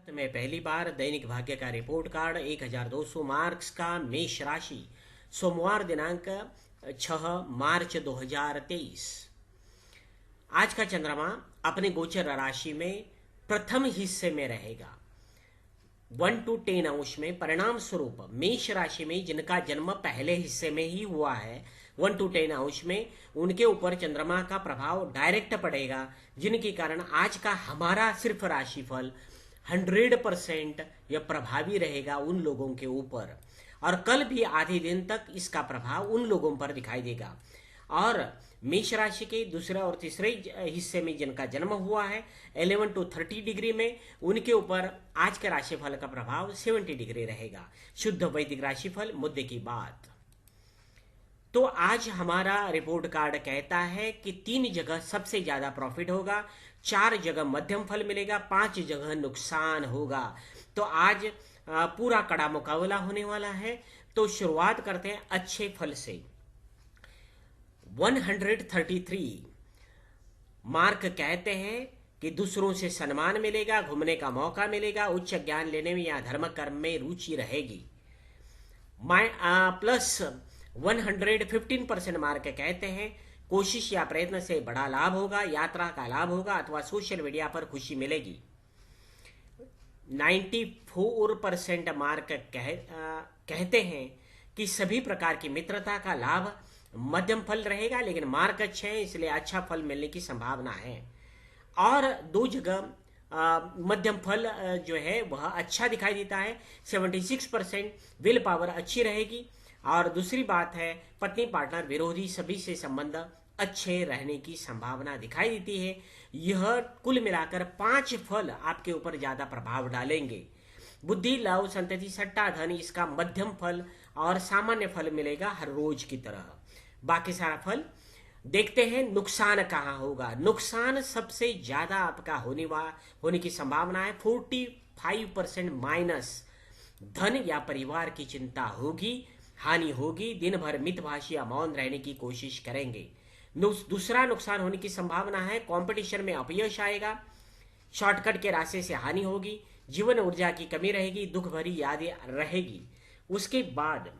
भारत में पहली बार दैनिक भाग्य का रिपोर्ट कार्ड 1200 मार्क्स का मेष राशि सोमवार दिनांक 6 मार्च 2023। आज का चंद्रमा अपने गोचर राशि में प्रथम हिस्से में रहेगा 1 to 10 अंश में। परिणाम स्वरूप मेष राशि में जिनका जन्म पहले हिस्से में ही हुआ है 1 to 10 अंश में, उनके ऊपर चंद्रमा का प्रभाव डायरेक्ट पड़ेगा, जिनके कारण आज का हमारा सिर्फ राशिफल 100% यह प्रभावी रहेगा उन लोगों के ऊपर। और कल भी आधे दिन तक इसका प्रभाव उन लोगों पर दिखाई देगा। और मेष राशि के दूसरे और तीसरे हिस्से में जिनका जन्म हुआ है 11 to 30 डिग्री में, उनके ऊपर आज के राशिफल का प्रभाव 70 डिग्री रहेगा। शुद्ध वैदिक राशिफल मुद्दे की बात। तो आज हमारा रिपोर्ट कार्ड कहता है कि 3 जगह सबसे ज्यादा प्रॉफिट होगा, 4 जगह मध्यम फल मिलेगा, 5 जगह नुकसान होगा। तो आज पूरा कड़ा मुकाबला होने वाला है। तो शुरुआत करते हैं अच्छे फल से। 133 मार्क कहते हैं कि दूसरों से सम्मान मिलेगा, घूमने का मौका मिलेगा, उच्च ज्ञान लेने में या धर्म कर्म में रुचि रहेगी। प्लस 115% मार्क कहते हैं कोशिश या प्रयत्न से बड़ा लाभ होगा, यात्रा का लाभ होगा अथवा सोशल मीडिया पर खुशी मिलेगी। 94% मार्क कहते हैं कि सभी प्रकार की मित्रता का लाभ, मध्यम फल रहेगा, लेकिन मार्क अच्छे हैं इसलिए अच्छा फल मिलने की संभावना है। और 2 जगह मध्यम फल जो है वह अच्छा दिखाई देता है। 76% विल पावर अच्छी रहेगी। और दूसरी बात है पत्नी, पार्टनर, विरोधी सभी से संबंध अच्छे रहने की संभावना दिखाई देती है। यह कुल मिलाकर 5 फल आपके ऊपर ज्यादा प्रभाव डालेंगे। बुद्धि, लव, संतति, सट्टा, धन, इसका मध्यम फल और सामान्य फल मिलेगा हर रोज की तरह। बाकी सारा फल देखते हैं। नुकसान कहाँ होगा? नुकसान सबसे ज्यादा आपका होने की संभावना है 45% माइनस। धन या परिवार की चिंता होगी, हानि होगी, दिन भर मितभाषी या मौन रहने की कोशिश करेंगे। दूसरा नुकसान होने की संभावना है कंपटीशन में अपयश आएगा, शॉर्टकट के रास्ते से हानि होगी, जीवन ऊर्जा की कमी रहेगी, दुख भरी यादें रहेगी। उसके बाद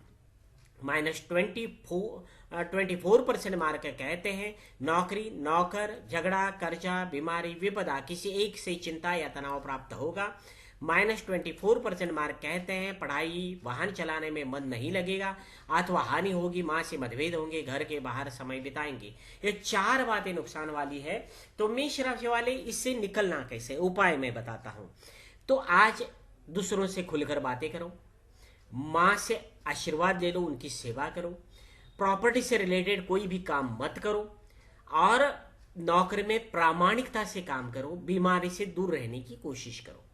-24% मार्क कहते हैं नौकरी, नौकर, झगड़ा, कर्जा, बीमारी, विपदा, किसी एक से चिंता या तनाव प्राप्त होगा। -24% मार्क कहते हैं पढ़ाई, वाहन चलाने में मन नहीं लगेगा अथवा हानि होगी, माँ से मतभेद होंगे, घर के बाहर समय बिताएंगे। ये 4 बातें नुकसान वाली है। तो मेष राशि वाले इससे निकलना कैसे, उपाय मैं बताता हूं। तो आज दूसरों से खुलकर बातें करो, माँ से आशीर्वाद ले लो, उनकी सेवा करो, प्रॉपर्टी से रिलेटेड कोई भी काम मत करो और नौकरी में प्रामाणिकता से काम करो, बीमारी से दूर रहने की कोशिश करो।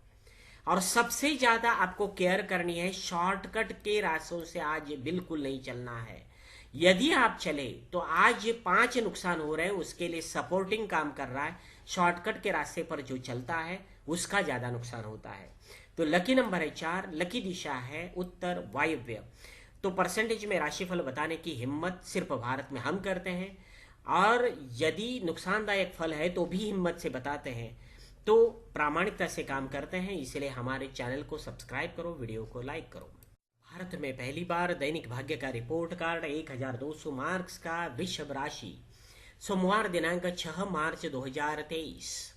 और सबसे ज्यादा आपको केयर करनी है, शॉर्टकट के रास्तों से आज बिल्कुल नहीं चलना है। यदि आप चले तो आज ये 5 नुकसान हो रहे हैं, उसके लिए सपोर्टिंग काम कर रहा है। शॉर्टकट के रास्ते पर जो चलता है उसका ज्यादा नुकसान होता है। तो लकी नंबर है 4, लकी दिशा है उत्तर वायव्य। तो परसेंटेज में राशिफल बताने की हिम्मत सिर्फ भारत में हम करते हैं, और यदि नुकसानदायक फल है तो भी हिम्मत से बताते हैं। तो प्रामाणिकता से काम करते हैं, इसलिए हमारे चैनल को सब्सक्राइब करो, वीडियो को लाइक करो। भारत में पहली बार दैनिक भाग्य का रिपोर्ट कार्ड 1200 मार्क्स का वृषभ राशि सोमवार दिनांक 6 मार्च 2023।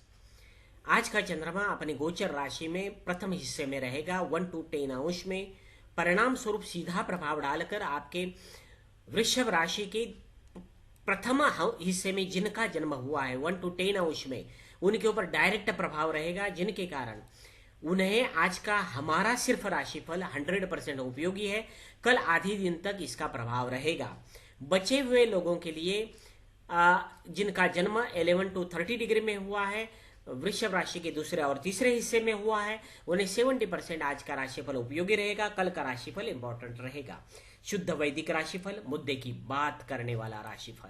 आज का चंद्रमा अपने गोचर राशि में प्रथम हिस्से में रहेगा 1 to 10 अंश में। परिणाम स्वरूप सीधा प्रभाव डालकर आपके वृषभ राशि के प्रथम हिस्से में जिनका जन्म हुआ है 1 to 10 अंश में, उनके ऊपर डायरेक्ट प्रभाव रहेगा, जिनके कारण उन्हें आज का हमारा सिर्फ राशिफल 100% उपयोगी है। कल आधी दिन तक इसका प्रभाव रहेगा। बचे हुए लोगों के लिए जिनका जन्म 11 to 30 डिग्री में हुआ है, वृषभ राशि के दूसरे और तीसरे हिस्से में हुआ है, उन्हें 70% आज का राशिफल उपयोगी रहेगा। कल का राशिफल इंपॉर्टेंट रहेगा। शुद्ध वैदिक राशिफल, मुद्दे की बात करने वाला राशिफल।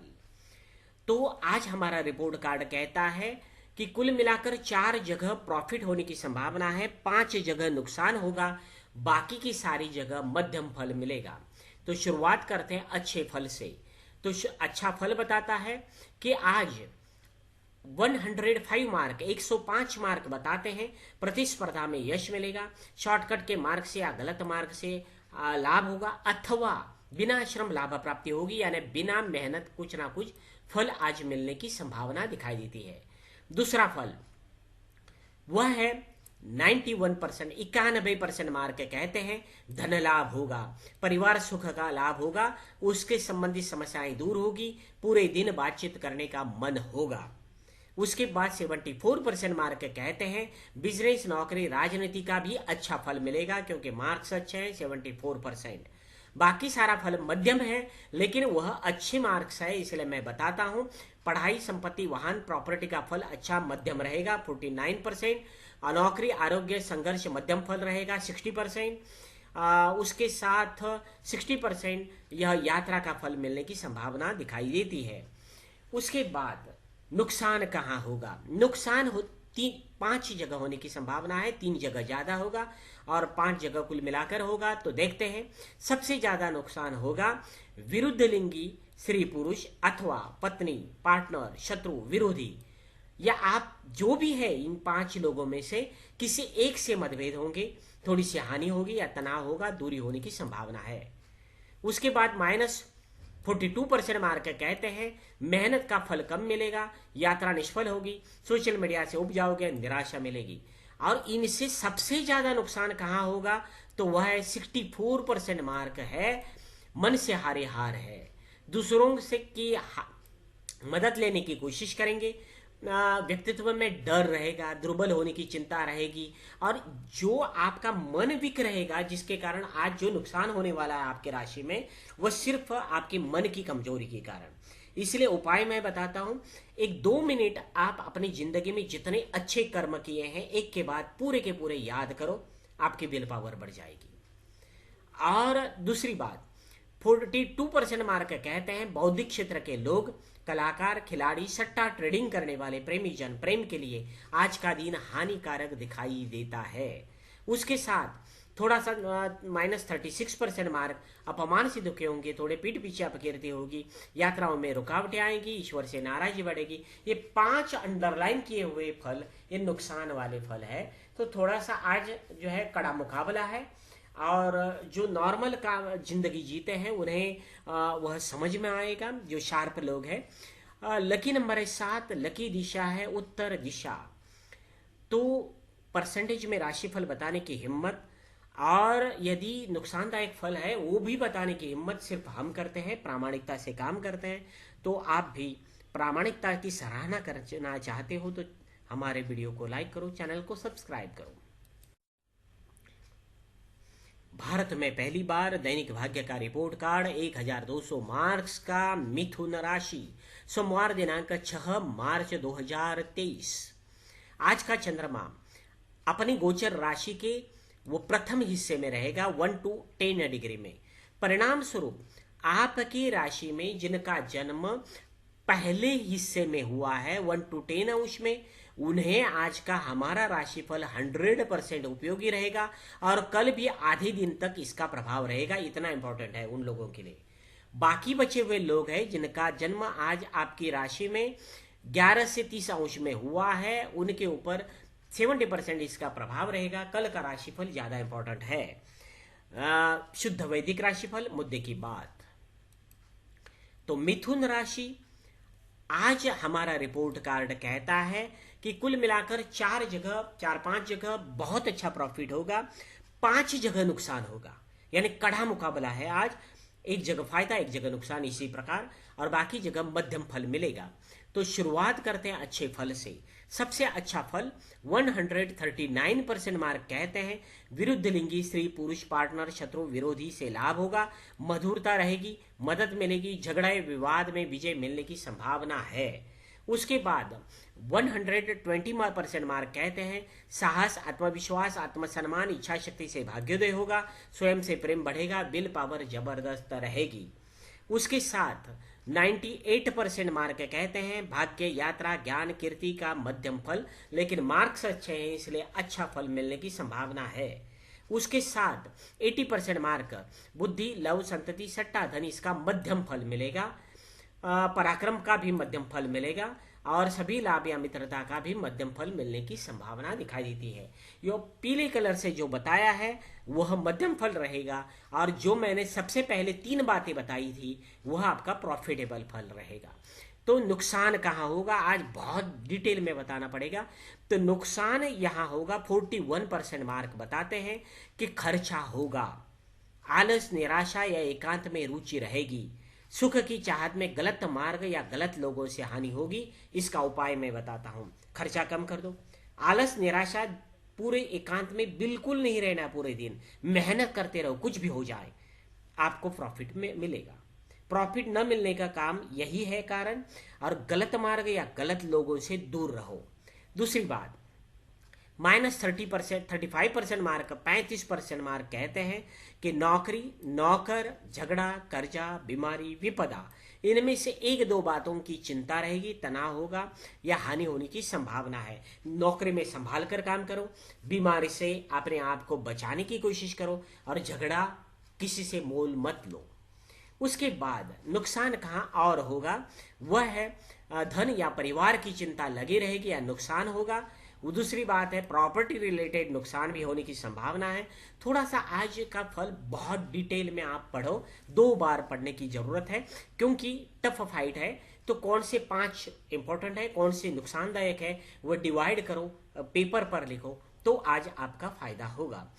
तो आज हमारा रिपोर्ट कार्ड कहता है कि कुल मिलाकर 4 जगह प्रॉफिट होने की संभावना है, 5 जगह नुकसान होगा, बाकी की सारी जगह मध्यम फल मिलेगा। तो शुरुआत करते हैं अच्छे फल से। तो अच्छा फल बताता है कि आज 105 मार्क 105 मार्क बताते हैं प्रतिस्पर्धा में यश मिलेगा, शॉर्टकट के मार्ग से या गलत मार्ग से लाभ होगा, अथवा बिना श्रम लाभ प्राप्ति होगी, यानी बिना मेहनत कुछ ना कुछ फल आज मिलने की संभावना दिखाई देती है। दूसरा फल वह है 91%, 91% मार्क कहते हैं धन लाभ होगा, परिवार सुख का लाभ होगा, उसके संबंधित समस्याएं दूर होगी, पूरे दिन बातचीत करने का मन होगा। उसके बाद 74% मार्क कहते हैं बिजनेस, नौकरी, राजनीति का भी अच्छा फल मिलेगा, क्योंकि मार्क्स अच्छे हैं 74%। बाकी सारा फल मध्यम है, लेकिन वह अच्छे मार्क्स है, इसलिए मैं बताता हूं। पढ़ाई, संपत्ति, वाहन, प्रॉपर्टी का फल अच्छा मध्यम रहेगा 49%, नौकरी, आरोग्य, संघर्ष मध्यम फल रहेगा 60%, उसके साथ 60% यह यात्रा का फल मिलने की संभावना दिखाई देती है। उसके बाद नुकसान कहाँ होगा? नुकसान 5 जगह होने की संभावना है, 3 जगह ज्यादा होगा और 5 जगह कुल मिलाकर होगा। तो देखते हैं, सबसे ज्यादा नुकसान होगा विरुद्ध लिंगी स्त्री पुरुष अथवा पत्नी, पार्टनर, शत्रु, विरोधी, या आप जो भी है इन 5 लोगों में से किसी एक से मतभेद होंगे, थोड़ी सी हानि होगी या तनाव होगा, दूरी होने की संभावना है। उसके बाद -42% मार्क कहते हैं मेहनत का फल कम मिलेगा, यात्रा निष्फल होगी, सोशल मीडिया से उब जाओगे, निराशा मिलेगी। और इनसे सबसे ज्यादा नुकसान कहाँ होगा? तो वह है 64% मार्क है मन से हारे हार है, दूसरों से की मदद लेने की कोशिश करेंगे, व्यक्तित्व में डर रहेगा, दुर्बल होने की चिंता रहेगी, और जो आपका मन विक रहेगा, जिसके कारण आज जो नुकसान होने वाला है आपके राशि में, वह सिर्फ आपके मन की कमजोरी के कारण। इसलिए उपाय मैं बताता हूं, 1-2 मिनट आप अपनी जिंदगी में जितने अच्छे कर्म किए हैं एक के बाद पूरे के पूरे याद करो, आपकी विल पावर बढ़ जाएगी। और दूसरी बात, 42% मार्क कहते हैं बौद्धिक क्षेत्र के लोग, कलाकार, खिलाड़ी, सट्टा ट्रेडिंग करने वाले प्रेमी जन प्रेम के लिए आज का दिन हानिकारक दिखाई देता है। उसके साथ थोड़ा सा -36% मार्क अपमान से दुखे होंगे, थोड़े पीठ पीछे अपकीर्ति होगी, यात्राओं में रुकावटें आएंगी, ईश्वर से नाराजगी बढ़ेगी। ये 5 अंडरलाइन किए हुए फल ये नुकसान वाले फल है। तो थोड़ा सा आज जो है कड़ा मुकाबला है, और जो नॉर्मल का जिंदगी जीते हैं उन्हें वह समझ में आएगा, जो शार्प लोग हैं। लकी नंबर है 7, लकी दिशा है उत्तर दिशा। तो परसेंटेज में राशिफल बताने की हिम्मत और यदि नुकसानदायक फल है वो भी बताने की हिम्मत सिर्फ हम करते हैं, प्रामाणिकता से काम करते हैं। तो आप भी प्रामाणिकता की सराहना करना चाहते हो तो हमारे वीडियो को लाइक करो, चैनल को सब्सक्राइब करो। भारत में पहली बार दैनिक भाग्य का रिपोर्ट कार्ड 1200 मार्क्स का मिथुन राशि, सोमवार दिनांक 6 मार्च 2023। आज का चंद्रमा अपनी गोचर राशि के वो प्रथम हिस्से में रहेगा 1 to 10 डिग्री में। परिणाम स्वरूप आपकी राशि में जिनका जन्म पहले हिस्से में हुआ है 1 to 10 अंश में, उन्हें आज का हमारा राशिफल 100% उपयोगी रहेगा और कल भी आधे दिन तक इसका प्रभाव रहेगा। इतना इंपॉर्टेंट है उन लोगों के लिए। बाकी बचे हुए लोग हैं जिनका जन्म आज आपकी राशि में 11 से 30 अंश में हुआ है, उनके ऊपर 70% इसका प्रभाव रहेगा। कल का राशिफल ज्यादा इंपॉर्टेंट है। शुद्ध वैदिक राशिफल, मुद्दे की बात। तो मिथुन राशि, आज हमारा रिपोर्ट कार्ड कहता है कि कुल मिलाकर 4-5 जगह बहुत अच्छा प्रॉफिट होगा, 5 जगह नुकसान होगा, यानी कड़ा मुकाबला है आज। एक जगह फायदा, एक जगह नुकसान, इसी प्रकार, और बाकी जगह मध्यम फल मिलेगा। तो शुरुआत करते हैं अच्छे फल से। सबसे अच्छा फल 139% मार्क कहते हैं विरुद्ध लिंगी स्त्री पुरुष, पार्टनर, शत्रु, विरोधी से लाभ होगा, मधुरता रहेगी, मदद मिलेगी, झगड़े विवाद में विजय मिलने की संभावना है। उसके बाद 120% मार्क कहते हैं साहस, आत्मविश्वास, आत्मसम्मान, इच्छा शक्ति से भाग्योदय होगा, स्वयं से प्रेम बढ़ेगा, विल पावर जबरदस्त रहेगी। उसके साथ 98% मार्क कहते हैं भाग्य, यात्रा, ज्ञान, कीर्ति का मध्यम फल, लेकिन मार्क्स अच्छे हैं इसलिए अच्छा फल मिलने की संभावना है। उसके साथ 80% मार्क बुद्धि, लव, संतति, सट्टा, धन, इसका मध्यम फल मिलेगा। पराक्रम का भी मध्यम फल मिलेगा। और सभी लाभ या मित्रता का भी मध्यम फल मिलने की संभावना दिखाई देती है। यो पीले कलर से जो बताया है वह मध्यम फल रहेगा, और जो मैंने सबसे पहले 3 बातें बताई थी वह आपका प्रॉफिटेबल फल रहेगा। तो नुकसान कहाँ होगा, आज बहुत डिटेल में बताना पड़ेगा। तो नुकसान यहाँ होगा, 41% मार्क बताते हैं कि खर्चा होगा, आलस, निराशा या एकांत में रुचि रहेगी, सुख की चाहत में गलत मार्ग या गलत लोगों से हानि होगी। इसका उपाय मैं बताता हूं। खर्चा कम कर दो, आलस निराशा, पूरे एकांत में बिल्कुल नहीं रहना, पूरे दिन मेहनत करते रहो, कुछ भी हो जाए आपको प्रॉफिट में मिलेगा। प्रॉफिट न मिलने का काम यही है कारण, और गलत मार्ग या गलत लोगों से दूर रहो। दूसरी बात, -30%, 35% मार्क, 35% मार्क कहते हैं कि नौकरी, नौकर, झगड़ा, कर्जा, बीमारी, विपदा, इनमें से 1-2 बातों की चिंता रहेगी, तनाव होगा या हानि होने की संभावना है। नौकरी में संभाल कर काम करो, बीमारी से अपने आप को बचाने की कोशिश करो, और झगड़ा किसी से मोल मत लो। उसके बाद नुकसान कहाँ और होगा, वह है धन या परिवार की चिंता लगी रहेगी या नुकसान होगा। वो दूसरी बात है, प्रॉपर्टी रिलेटेड नुकसान भी होने की संभावना है। थोड़ा सा आज का फल बहुत डिटेल में आप पढ़ो, 2 बार पढ़ने की जरूरत है, क्योंकि टफ फाइट है। तो कौन से 5 इंपॉर्टेंट है, कौन से नुकसानदायक है, वो डिवाइड करो, पेपर पर लिखो, तो आज आपका फायदा होगा।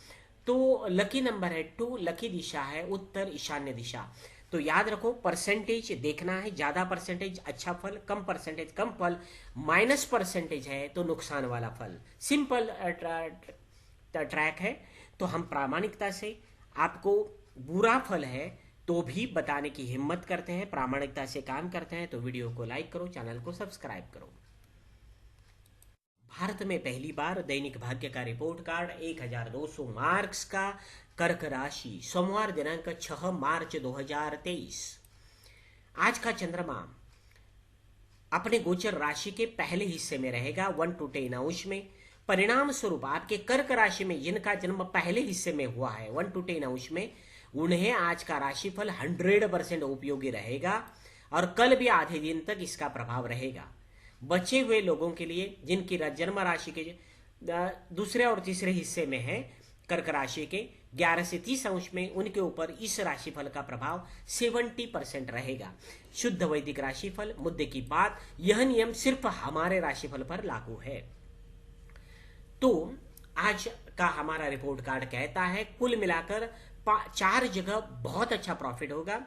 तो लकी नंबर है 2, लकी दिशा है उत्तर ईशान्य दिशा। तो याद रखो, परसेंटेज देखना है, ज्यादा परसेंटेज अच्छा फल, कम परसेंटेज कम फल, माइनस परसेंटेज है तो नुकसान वाला फल। सिंपल ट्रैक है। तो हम प्रामाणिकता से आपको बुरा फल है तो भी बताने की हिम्मत करते हैं, प्रामाणिकता से काम करते हैं। तो वीडियो को लाइक करो, चैनल को सब्सक्राइब करो। भारत में पहली बार दैनिक भाग्य का रिपोर्ट कार्ड 1200 मार्क्स का, कर्क राशि, सोमवार दिनांक 6 मार्च 2023। आज का चंद्रमा अपने गोचर राशि के पहले हिस्से में रहेगा 1 to 10 अंश में। परिणाम स्वरूप आपके कर्क राशि में जिनका जन्म पहले हिस्से में हुआ है 1 to 10 अंश में, उन्हें आज का राशिफल 100% उपयोगी रहेगा, और कल भी आधे दिन तक इसका प्रभाव रहेगा। बचे हुए लोगों के लिए जिनकी जन्म राशि के दूसरे और तीसरे हिस्से में है कर्क राशि के 11 से 30 अंश में, उनके ऊपर इस राशिफल का प्रभाव 70% रहेगा। शुद्ध वैदिक राशिफल। मुद्दे की बात, यह नियम सिर्फ हमारे राशिफल पर लागू है। तो आज का हमारा रिपोर्ट कार्ड कहता है कुल मिलाकर 4 जगह बहुत अच्छा प्रॉफिट होगा,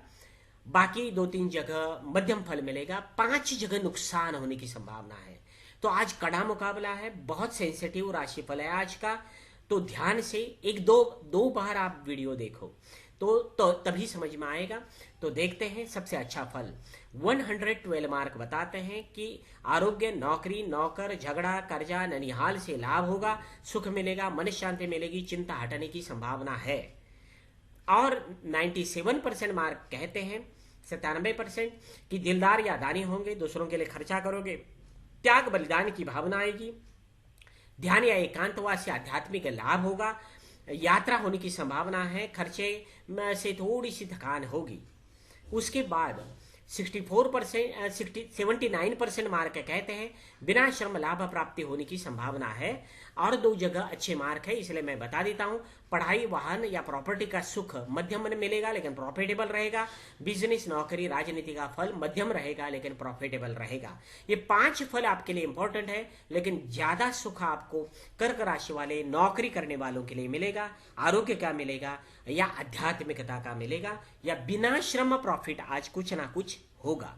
बाकी 2-3 जगह मध्यम फल मिलेगा, 5 जगह नुकसान होने की संभावना है। तो आज कड़ा मुकाबला है, बहुत सेंसिटिव राशिफल है आज का। तो ध्यान से 1-2 बार आप वीडियो देखो तो तभी समझ में आएगा। तो देखते हैं सबसे अच्छा फल। 112 मार्क बताते हैं कि आरोग्य, नौकरी, नौकर, झगड़ा, कर्जा, ननिहाल से लाभ होगा, सुख मिलेगा, मन शांति मिलेगी, चिंता हटने की संभावना है। और 97% मार्क कहते हैं, 97% कि दिलदार या दानी होंगे, दूसरों के लिए खर्चा करोगे, त्याग बलिदान की भावना आएगी, ध्यान या एकांतवास या आध्यात्मिक लाभ होगा, यात्रा होने की संभावना है, खर्चे से थोड़ी सी थकान होगी। उसके बाद 79% मार्क कहते हैं बिना श्रम लाभ प्राप्ति होने की संभावना है, और 2 जगह अच्छे मार्क है, इसलिए मैं बता देता हूं। पढ़ाई, वाहन या प्रॉपर्टी का सुख मध्यम में मिलेगा लेकिन प्रॉफिटेबल रहेगा। बिजनेस, नौकरी, राजनीति का फल मध्यम रहेगा लेकिन प्रॉफिटेबल रहेगा। ये 5 फल आपके लिए इंपॉर्टेंट है, लेकिन ज्यादा सुख आपको कर्क राशि वाले नौकरी करने वालों के लिए मिलेगा, आरोग्य का मिलेगा या आध्यात्मिकता का मिलेगा, या बिना श्रम प्रॉफिट आज कुछ ना कुछ होगा।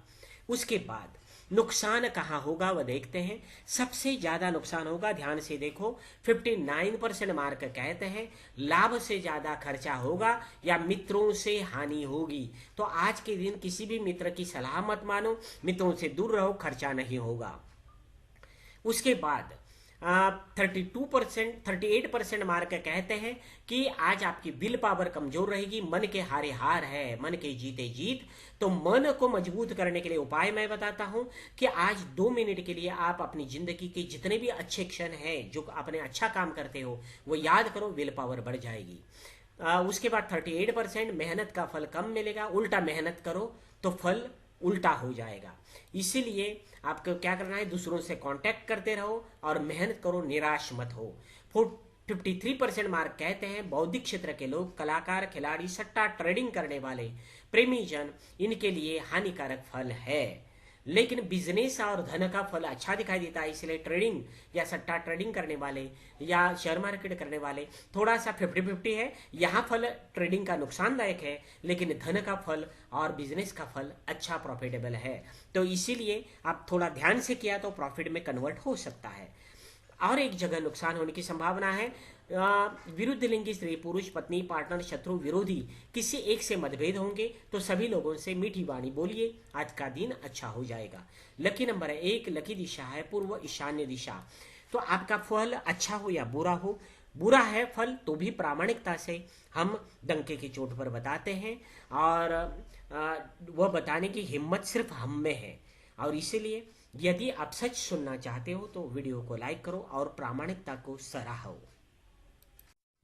उसके बाद नुकसान कहाँ होगा वह देखते हैं। सबसे ज्यादा नुकसान होगा, ध्यान से देखो, 59% मार्क कहते हैं लाभ से ज्यादा खर्चा होगा या मित्रों से हानि होगी। तो आज के दिन किसी भी मित्र की सलाह मत मानो, मित्रों से दूर रहो, खर्चा नहीं होगा। उसके बाद 38% मार्क कहते हैं कि आज आपकी विल पावर कमजोर रहेगी, मन के हारे हार है, मन के जीते जीत। तो मन को मजबूत करने के लिए उपाय मैं बताता हूं कि आज 2 मिनट के लिए आप अपनी जिंदगी के जितने भी अच्छे क्षण हैं, जो अपने अच्छा काम करते हो, वो याद करो, विल पावर बढ़ जाएगी। उसके बाद 38% मेहनत का फल कम मिलेगा, उल्टा मेहनत करो तो फल उल्टा हो जाएगा। इसीलिए आपको क्या करना है, दूसरों से कांटेक्ट करते रहो और मेहनत करो, निराश मत हो। 53% मार्क कहते हैं बौद्धिक क्षेत्र के लोग, कलाकार, खिलाड़ी, सट्टा ट्रेडिंग करने वाले, प्रेमी जन, इनके लिए हानिकारक फल है। लेकिन बिजनेस और धन का फल अच्छा दिखाई देता है, इसलिए ट्रेडिंग या सट्टा ट्रेडिंग करने वाले या शेयर मार्केट करने वाले थोड़ा सा 50-50 है। यहाँ फल ट्रेडिंग का नुकसानदायक है, लेकिन धन का फल और बिजनेस का फल अच्छा प्रॉफिटेबल है। तो इसीलिए आप थोड़ा ध्यान से किया तो प्रॉफिट में कन्वर्ट हो सकता है। और एक जगह नुकसान होने की संभावना है, विरुद्ध लिंगी स्त्री, पुरुष, पत्नी, पार्टनर, शत्रु, विरोधी किसी एक से मतभेद होंगे तो सभी लोगों से मीठी वाणी बोलिए, आज का दिन अच्छा हो जाएगा। लकी नंबर 1, लकी दिशा है पूर्व ईशान्य दिशा। तो आपका फल अच्छा हो या बुरा हो, बुरा है फल तो भी प्रामाणिकता से हम डंके की चोट पर बताते हैं, और वह बताने की हिम्मत सिर्फ हम में है। और इसीलिए यदि आप सच सुनना चाहते हो तो वीडियो को लाइक करो और प्रामाणिकता को सराहो।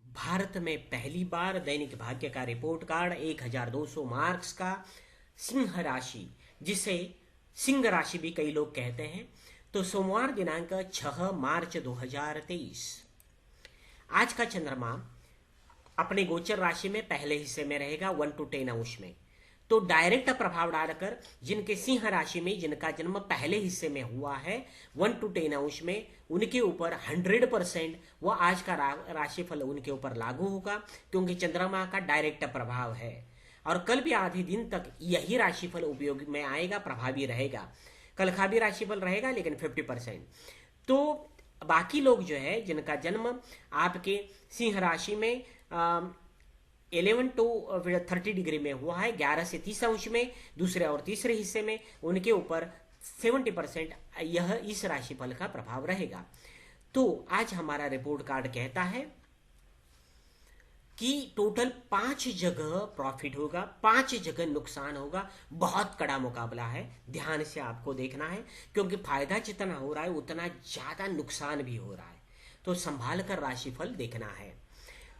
भारत में पहली बार दैनिक भाग्य का रिपोर्ट कार्ड 1200 मार्क्स का सिंह राशि, जिसे सिंह राशि भी कई लोग कहते हैं, तो सोमवार दिनांक 6 मार्च 2023 आज का चंद्रमा अपने गोचर राशि में पहले हिस्से में रहेगा 1 to 10 अंश में। तो डायरेक्ट प्रभाव डालकर जिनके सिंह राशि में, जिनका जन्म पहले हिस्से में हुआ है 1 to 10 अंश में, उनके ऊपर 100% वो आज का राशिफल उनके ऊपर लागू होगा, क्योंकि चंद्रमा का डायरेक्ट प्रभाव है। और कल भी आधे दिन तक यही राशिफल उपयोग में आएगा, प्रभावी रहेगा। कल का भी राशिफल रहेगा लेकिन 50%। तो बाकी लोग जो है जिनका जन्म आपके सिंह राशि में 11 to 30 डिग्री में हुआ है, 11 से 30 अंश में, दूसरे और तीसरे हिस्से में, उनके ऊपर 70% यह इस राशिफल का प्रभाव रहेगा। तो आज हमारा रिपोर्ट कार्ड कहता है कि टोटल 5 जगह प्रॉफिट होगा, 5 जगह नुकसान होगा। बहुत कड़ा मुकाबला है, ध्यान से आपको देखना है, क्योंकि फायदा जितना हो रहा है उतना ज्यादा नुकसान भी हो रहा है। तो संभाल कर राशिफल देखना है।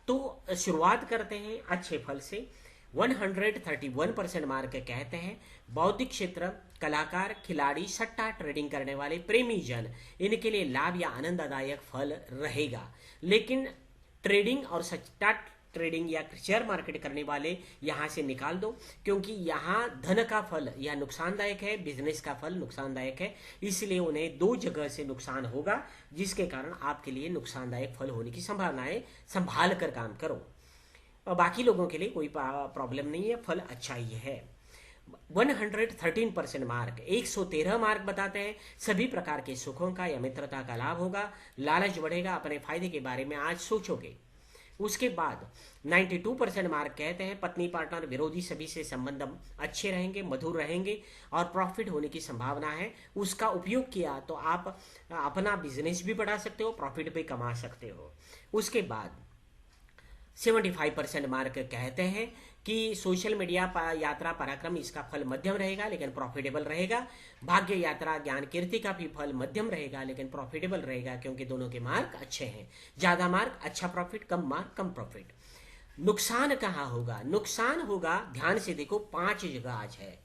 तो शुरुआत करते हैं अच्छे फल से। 131% मार्क कहते हैं बौद्धिक क्षेत्र, कलाकार, खिलाड़ी, सट्टा ट्रेडिंग करने वाले, प्रेमी जन, इनके लिए लाभ या आनंददायक फल रहेगा। लेकिन ट्रेडिंग और सट्टा ट्रेडिंग या शेयर मार्केट करने वाले यहां से निकाल दो, क्योंकि यहां धन का फल या नुकसानदायक है, बिजनेस का फल नुकसानदायक है, इसलिए उन्हें 2 जगह से नुकसान होगा, जिसके कारण आपके लिए नुकसानदायक फल होने की संभावना है। संभाल कर काम करो। और बाकी लोगों के लिए कोई प्रॉब्लम नहीं है, फल अच्छा ही है। 113% मार्क, 113 मार्क बताते हैं सभी प्रकार के सुखों का या मित्रता का लाभ होगा, लालच बढ़ेगा, अपने फायदे के बारे में आज सोचोगे। उसके बाद 92% मार्क कहते हैं पत्नी, पार्टनर, विरोधी सभी से संबंध अच्छे रहेंगे, मधुर रहेंगे और प्रॉफिट होने की संभावना है। उसका उपयोग किया तो आप अपना बिजनेस भी बढ़ा सकते हो, प्रॉफिट भी कमा सकते हो। उसके बाद 75% मार्क कहते हैं कि सोशल मीडिया यात्रा, पराक्रम, इसका फल मध्यम रहेगा लेकिन प्रॉफिटेबल रहेगा। भाग्य यात्रा, ज्ञान, कीर्ति का भी फल मध्यम रहेगा लेकिन प्रॉफिटेबल रहेगा, क्योंकि दोनों के मार्क अच्छे हैं। ज्यादा मार्क अच्छा प्रॉफिट, कम मार्क कम प्रॉफिट। नुकसान कहाँ होगा? नुकसान होगा, ध्यान से देखो, 5 जगह आज है,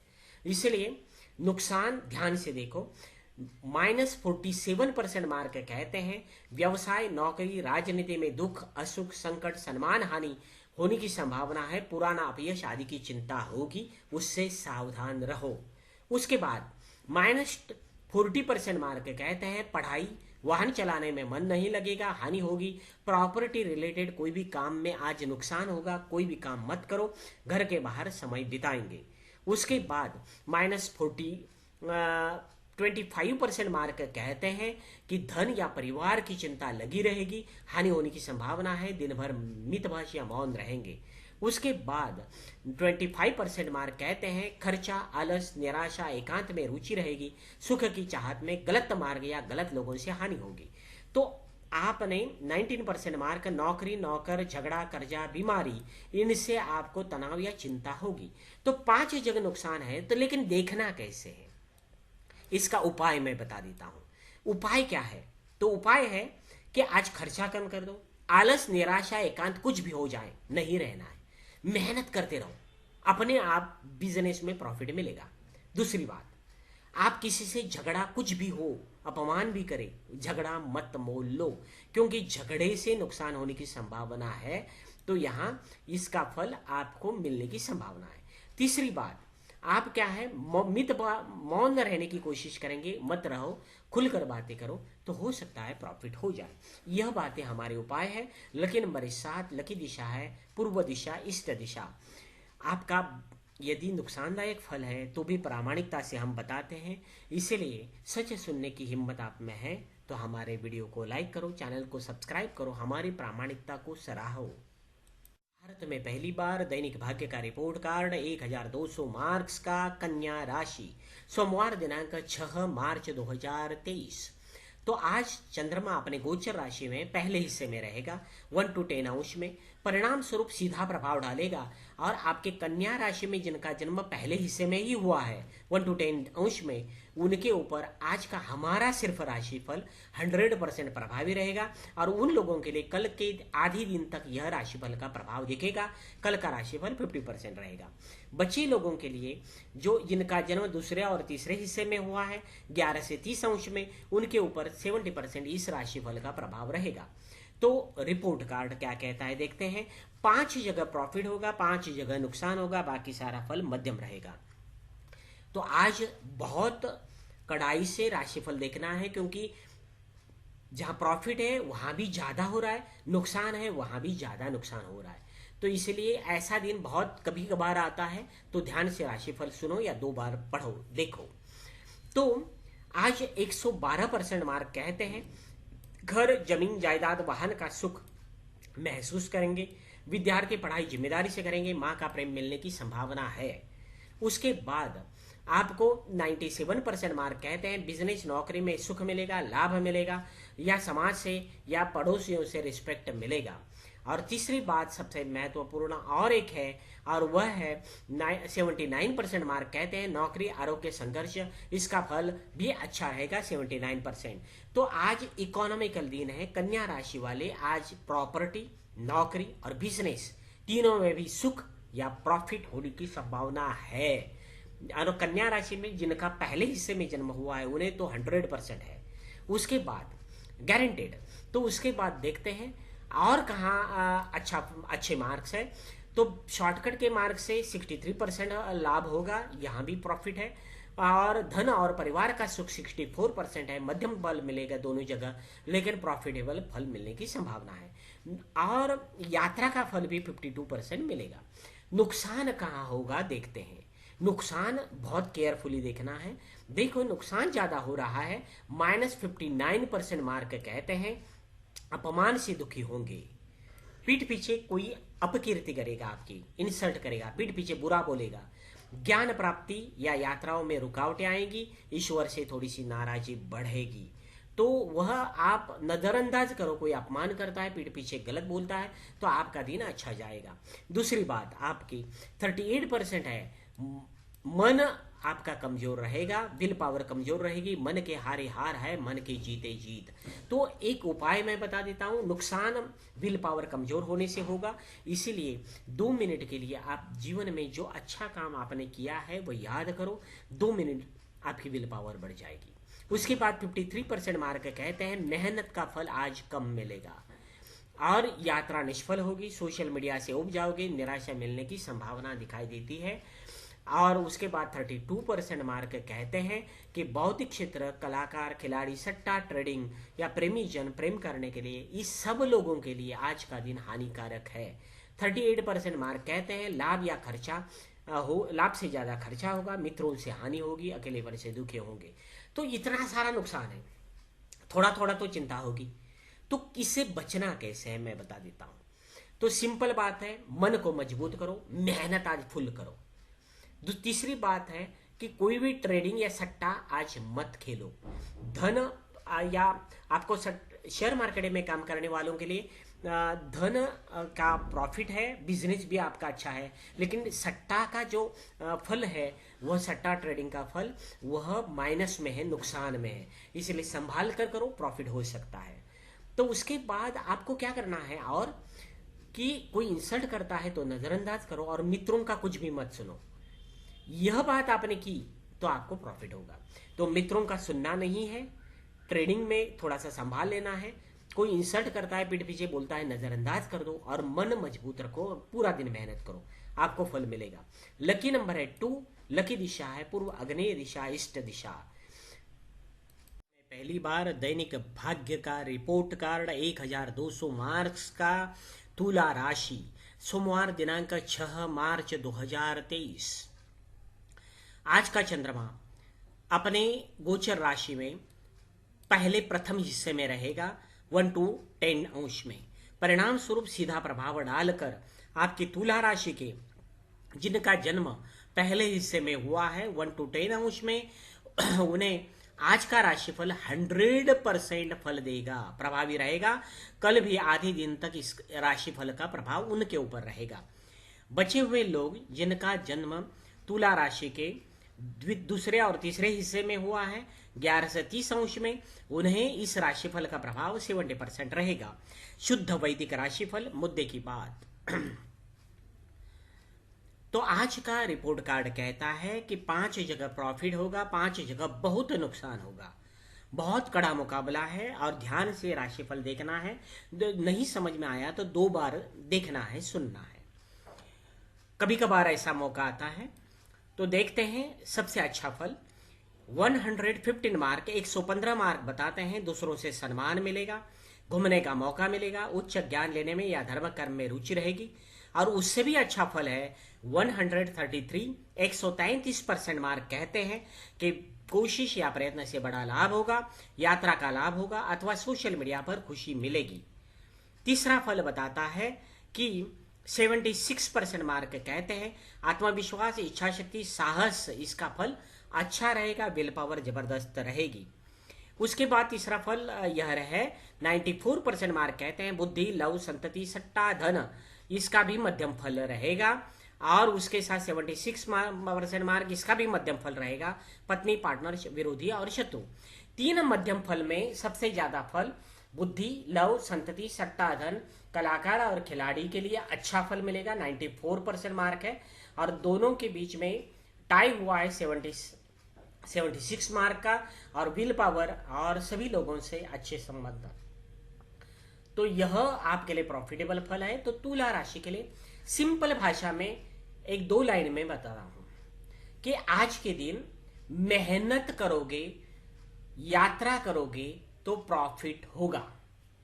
इसलिए नुकसान ध्यान से देखो। -47% मार्क कहते हैं व्यवसाय, नौकरी, राजनीति में दुख, असुख, संकट, सम्मान हानि होने की संभावना है। पुराना अपयश आदि की चिंता होगी, उससे सावधान रहो। उसके बाद -40% मार्क कहते हैं पढ़ाई, वाहन चलाने में मन नहीं लगेगा, हानि होगी। प्रॉपर्टी रिलेटेड कोई भी काम में आज नुकसान होगा, कोई भी काम मत करो, घर के बाहर समय बिताएंगे। उसके बाद -25% मार्क कहते हैं कि धन या परिवार की चिंता लगी रहेगी, हानि होने की संभावना है, दिन भर मितभाषी या मौन रहेंगे। उसके बाद 25% मार्क कहते हैं खर्चा, आलस, निराशा, एकांत में रुचि रहेगी, सुख की चाहत में गलत मार्ग या गलत लोगों से हानि होगी। तो आपने 19% मार्क नौकरी, नौकर, झगड़ा, कर्जा, बीमारी, इनसे आपको तनाव या चिंता होगी। तो 5 जगह नुकसान है, तो लेकिन देखना कैसे है, इसका उपाय मैं बता देता हूं। उपाय क्या है? तो उपाय है कि आज खर्चा कम कर दो, आलस, निराशा, एकांत कुछ भी हो जाए नहीं रहना है, मेहनत करते रहो, अपने आप बिजनेस में प्रॉफिट मिलेगा। दूसरी बात, आप किसी से झगड़ा कुछ भी हो, अपमान भी करे, झगड़ा मत मोल लो, क्योंकि झगड़े से नुकसान होने की संभावना है। तो यहाँ इसका फल आपको मिलने की संभावना है। तीसरी बात, आप क्या है मौन रहने की कोशिश करेंगे, मत रहो, खुलकर बातें करो, तो हो सकता है प्रॉफिट हो जाए। यह बातें हमारे उपाय है। लकी नंबर 7, लकी दिशा है पूर्व दिशा, इष्ट दिशा। आपका यदि नुकसानदायक फल है तो भी प्रामाणिकता से हम बताते हैं, इसलिए सच सुनने की हिम्मत आप में है तो हमारे वीडियो को लाइक करो, चैनल को सब्सक्राइब करो, हमारी प्रामाणिकता को सराहो। भारत में पहली बार दैनिक भाग्य का रिपोर्ट कार्ड 1200 मार्क्स का कन्या राशि, सोमवार दिनांक 6 मार्च 2023। तो आज चंद्रमा अपने गोचर राशि में पहले हिस्से में रहेगा 1 to 10 अंश में, परिणाम स्वरूप सीधा प्रभाव डालेगा। और आपके कन्या राशि में जिनका जन्म पहले हिस्से में ही हुआ है 1 to 10 अंश में, उनके ऊपर आज का हमारा सिर्फ राशिफल 100% प्रभावी रहेगा। और उन लोगों के लिए कल के आधी दिन तक यह राशिफल का प्रभाव दिखेगा, कल का राशिफल 50% रहेगा। बचे लोगों के लिए जो जिनका जन्म दूसरे और तीसरे हिस्से में हुआ है 11 से 30 अंश में, उनके ऊपर 70% इस राशिफल का प्रभाव रहेगा। तो रिपोर्ट कार्ड क्या कहता है देखते हैं। 5 जगह प्रॉफिट होगा, 5 जगह नुकसान होगा, बाकी सारा फल मध्यम रहेगा। तो आज बहुत कड़ाई से राशिफल देखना है, क्योंकि जहां प्रॉफिट है वहां भी ज्यादा हो रहा है, नुकसान है वहां भी ज्यादा नुकसान हो रहा है। तो इसलिए ऐसा दिन बहुत कभी कभार आता है, तो ध्यान से राशिफल सुनो या 2 बार पढ़ो, देखो। तो आज 112% मार्क कहते हैं घर, जमीन, जायदाद, वाहन का सुख महसूस करेंगे। विद्यार्थी पढ़ाई जिम्मेदारी से करेंगे, माँ का प्रेम मिलने की संभावना है। उसके बाद आपको 97% मार्क कहते हैं बिजनेस, नौकरी में सुख मिलेगा, लाभ मिलेगा, या समाज से या पड़ोसियों से रिस्पेक्ट मिलेगा। और तीसरी बात सबसे महत्वपूर्ण और एक है, और वह है 79% मार्क कहते हैं नौकरी, आरोग्य, संघर्ष, इसका फल भी अच्छा रहेगा 79%। तो आज इकोनॉमिकल दिन है। कन्या राशि वाले आज प्रॉपर्टी, नौकरी और बिजनेस तीनों में भी सुख या प्रॉफिट होने की संभावना है। और कन्या राशि में जिनका पहले हिस्से में जन्म हुआ है उन्हें तो 100% है, उसके बाद गारंटेड। तो उसके बाद देखते हैं और कहाँ अच्छे मार्क्स है। तो शॉर्टकट के मार्क से 63% लाभ होगा, यहाँ भी प्रॉफिट है। और धन और परिवार का सुख 64% है, मध्यम बल मिलेगा दोनों जगह, लेकिन प्रॉफिटेबल फल मिलने की संभावना है। और यात्रा का फल भी 52% मिलेगा। नुकसान कहाँ होगा देखते हैं। नुकसान बहुत केयरफुली देखना है। देखो नुकसान ज्यादा हो रहा है, -59% मार्क कहते हैं अपमान से दुखी होंगे। पीठ पीछे कोई अपकीर्ति करेगा, आपकी इंसल्ट करेगा, पीठ पीछे बुरा बोलेगा। ज्ञान प्राप्ति या यात्राओं में रुकावटें आएंगी, ईश्वर से थोड़ी सी नाराजगी बढ़ेगी। तो वह आप नजरअंदाज करो, कोई अपमान करता है, पीठ पीछे गलत बोलता है, तो आपका दिन अच्छा जाएगा। दूसरी बात आपकी 38% है, मन आपका कमजोर रहेगा, विल पावर कमजोर रहेगी, मन के हारे हार है, मन के जीते जीत। तो एक उपाय मैं बता देता हूं, नुकसान विल पावर कमजोर होने से होगा, इसीलिए 2 मिनट के लिए आप जीवन में जो अच्छा काम आपने किया है वो याद करो, 2 मिनट आपकी विल पावर बढ़ जाएगी। उसके बाद 53% मार्क कहते हैं मेहनत का फल आज कम मिलेगा और यात्रा निष्फल होगी, सोशल मीडिया से उब जाओगे, निराशा मिलने की संभावना दिखाई देती है। और उसके बाद 32% मार्क कहते हैं कि बौद्धिक क्षेत्र, कलाकार, खिलाड़ी, सट्टा, ट्रेडिंग या प्रेमी जन प्रेम करने के लिए, इस सब लोगों के लिए आज का दिन हानिकारक है। 38% मार्क कहते हैं लाभ या खर्चा हो, लाभ से ज्यादा खर्चा होगा, मित्रों से हानि होगी, अकेलेपन से दुखी होंगे। तो इतना सारा नुकसान है, थोड़ा थोड़ा तो चिंता होगी। तो इससे बचना कैसे है मैं बता देता हूं। तो सिंपल बात है, मन को मजबूत करो, मेहनत आज फुल करो। तीसरी बात है कि कोई भी ट्रेडिंग या सट्टा आज मत खेलो। धन या आपको शेयर मार्केट में काम करने वालों के लिए धन का प्रॉफिट है, बिजनेस भी आपका अच्छा है, लेकिन सट्टा का जो फल है, वह सट्टा ट्रेडिंग का फल वह माइनस में है, नुकसान में है, इसलिए संभाल कर करो, प्रॉफिट हो सकता है। तो उसके बाद आपको क्या करना है, और कि कोई इंसल्ट करता है तो नजरअंदाज करो और मित्रों का कुछ भी मत सुनो। यह बात आपने की तो आपको प्रॉफिट होगा। तो मित्रों का सुनना नहीं है, ट्रेडिंग में थोड़ा सा संभाल लेना है। कोई इंसल्ट करता है, पीठ पीछे बोलता है, नजरअंदाज कर दो और मन मजबूत रखो और पूरा दिन मेहनत करो, आपको फल मिलेगा। लकी नंबर है 2, लकी दिशा है पूर्व आग्नेय दिशा, इष्ट दिशा। पहली बार दैनिक भाग्य का रिपोर्ट कार्ड 1200 मार्क्स का, तुला राशि, सोमवार दिनांक 6 मार्च 2023। आज का चंद्रमा अपने गोचर राशि में पहले प्रथम हिस्से में रहेगा 1 to 10 अंश में। परिणाम स्वरूप सीधा प्रभाव डालकर आपकी तुला राशि के जिनका जन्म पहले हिस्से में हुआ है 1 to 10 अंश में, उन्हें आज का राशिफल 100% फल देगा, प्रभावी रहेगा। कल भी आधे दिन तक इस राशिफल का प्रभाव उनके ऊपर रहेगा। बचे हुए लोग जिनका जन्म तुला राशि के दूसरे और तीसरे हिस्से में हुआ है 11 से 30 अंश में, उन्हें इस राशिफल का प्रभाव 70% रहेगा। शुद्ध वैदिक राशिफल, मुद्दे की बात। तो आज का रिपोर्ट कार्ड कहता है कि 5 जगह प्रॉफिट होगा, 5 जगह बहुत नुकसान होगा। बहुत कड़ा मुकाबला है और ध्यान से राशिफल देखना है। नहीं समझ में आया तो 2 बार देखना है, सुनना है। कभी कभार ऐसा मौका आता है। तो देखते हैं सबसे अच्छा फल 115 मार्क, 115 मार्क बताते हैं। दूसरों से सम्मान मिलेगा, घूमने का मौका मिलेगा, उच्च ज्ञान लेने में या धर्म कर्म में रुचि रहेगी। और उससे भी अच्छा फल है 133, 133% मार्क कहते हैं कि कोशिश या प्रयत्न से बड़ा लाभ होगा, यात्रा का लाभ होगा अथवा सोशल मीडिया पर खुशी मिलेगी। तीसरा फल बताता है कि 76% मार्क कहते हैं आत्मविश्वास, इच्छा शक्ति, साहस, इसका फल अच्छा रहेगा, विल पावर जबरदस्त रहेगी। उसके बाद तीसरा फल यह है 94% मार्क कहते हैं बुद्धि, लव, संतति, सट्टा, धन, इसका भी मध्यम फल रहेगा। और उसके साथ 76% मार्क, इसका भी मध्यम फल रहेगा। पत्नी, पार्टनर, विरोधी और शत्रु। 3 मध्यम फल में सबसे ज्यादा फल बुद्धि, लव, संतति, सट्टा, धन, कलाकार और खिलाड़ी के लिए अच्छा फल मिलेगा, 94% मार्क है। और दोनों के बीच में टाई हुआ है 76 मार्क का, और विल पावर और सभी लोगों से अच्छे संबंध। तो यह आपके लिए प्रॉफिटेबल फल है। तो तुला राशि के लिए सिंपल भाषा में 1-2 लाइन में बता रहा हूं कि आज के दिन मेहनत करोगे, यात्रा करोगे तो प्रॉफिट होगा।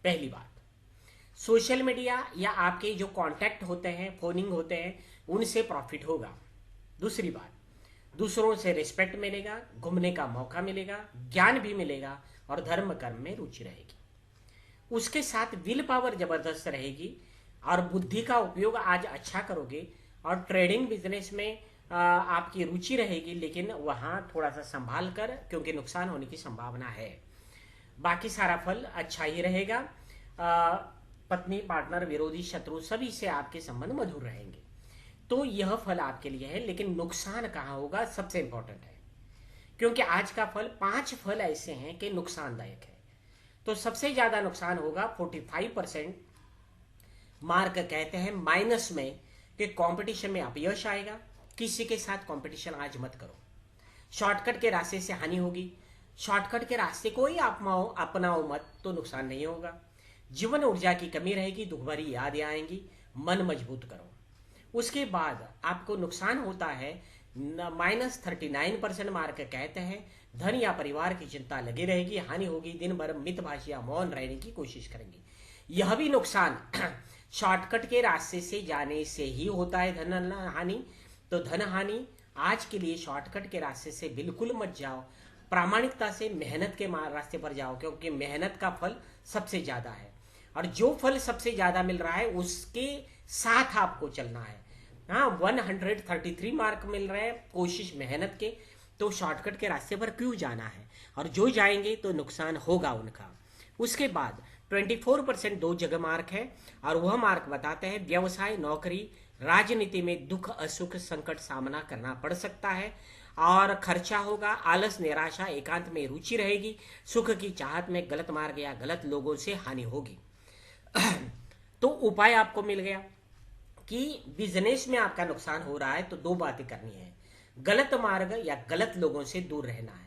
पहली बात, सोशल मीडिया या आपके जो कांटेक्ट होते हैं, फोनिंग होते हैं, उनसे प्रॉफिट होगा। दूसरी बात, दूसरों से रिस्पेक्ट मिलेगा, घूमने का मौका मिलेगा, ज्ञान भी मिलेगा और धर्म कर्म में रुचि रहेगी। उसके साथ विल पावर जबरदस्त रहेगी और बुद्धि का उपयोग आज अच्छा करोगे। और ट्रेडिंग बिजनेस में आपकी रुचि रहेगी, लेकिन वहां थोड़ा सा संभाल कर, क्योंकि नुकसान होने की संभावना है। बाकी सारा फल अच्छा ही रहेगा। पत्नी, पार्टनर, विरोधी, शत्रु, सभी से आपके संबंध मधुर रहेंगे। तो यह फल आपके लिए है। लेकिन नुकसान कहाँ होगा, सबसे इंपॉर्टेंट है, क्योंकि आज का फल 5 फल ऐसे हैं कि नुकसानदायक है। तो सबसे ज्यादा नुकसान होगा 45% मार्क कहते हैं माइनस में, कि कंपटीशन में अपयश आएगा। किसी के साथ कंपटीशन आज मत करो। शॉर्टकट के रास्ते से हानि होगी। शॉर्टकट के रास्ते को ही अपनाओ मत, तो नुकसान नहीं होगा। जीवन ऊर्जा की कमी रहेगी, दुख भरी यादें आएंगी। मन मजबूत करो। उसके बाद आपको नुकसान होता है -39% मार्क कहते हैं धन या परिवार की चिंता लगी रहेगी, हानि होगी। दिन भर मितभाषी या मौन रहने की कोशिश करेंगे। यह भी नुकसान शॉर्टकट के रास्ते से जाने से ही होता है, धन हानि। तो धन हानि आज के लिए शॉर्टकट के रास्ते से बिल्कुल मत जाओ। प्रामाणिकता से मेहनत के रास्ते पर जाओ, क्योंकि मेहनत का फल सबसे ज्यादा है। और जो फल सबसे ज्यादा मिल रहा है उसके साथ आपको चलना है। हाँ, 133 मार्क मिल रहे हैं कोशिश मेहनत के, तो शॉर्टकट के रास्ते पर क्यों जाना है। और जो जाएंगे तो नुकसान होगा उनका। उसके बाद 24% 2 जगह मार्क है, और वह मार्क बताते हैं व्यवसाय, नौकरी, राजनीति में दुख, असुख, संकट सामना करना पड़ सकता है। और खर्चा होगा, आलस, निराशा, एकांत में रुचि रहेगी। सुख की चाहत में गलत मार्ग या गलत लोगों से हानि होगी। तो उपाय आपको मिल गया कि बिजनेस में आपका नुकसान हो रहा है, तो 2 बातें करनी है। गलत मार्ग या गलत लोगों से दूर रहना है।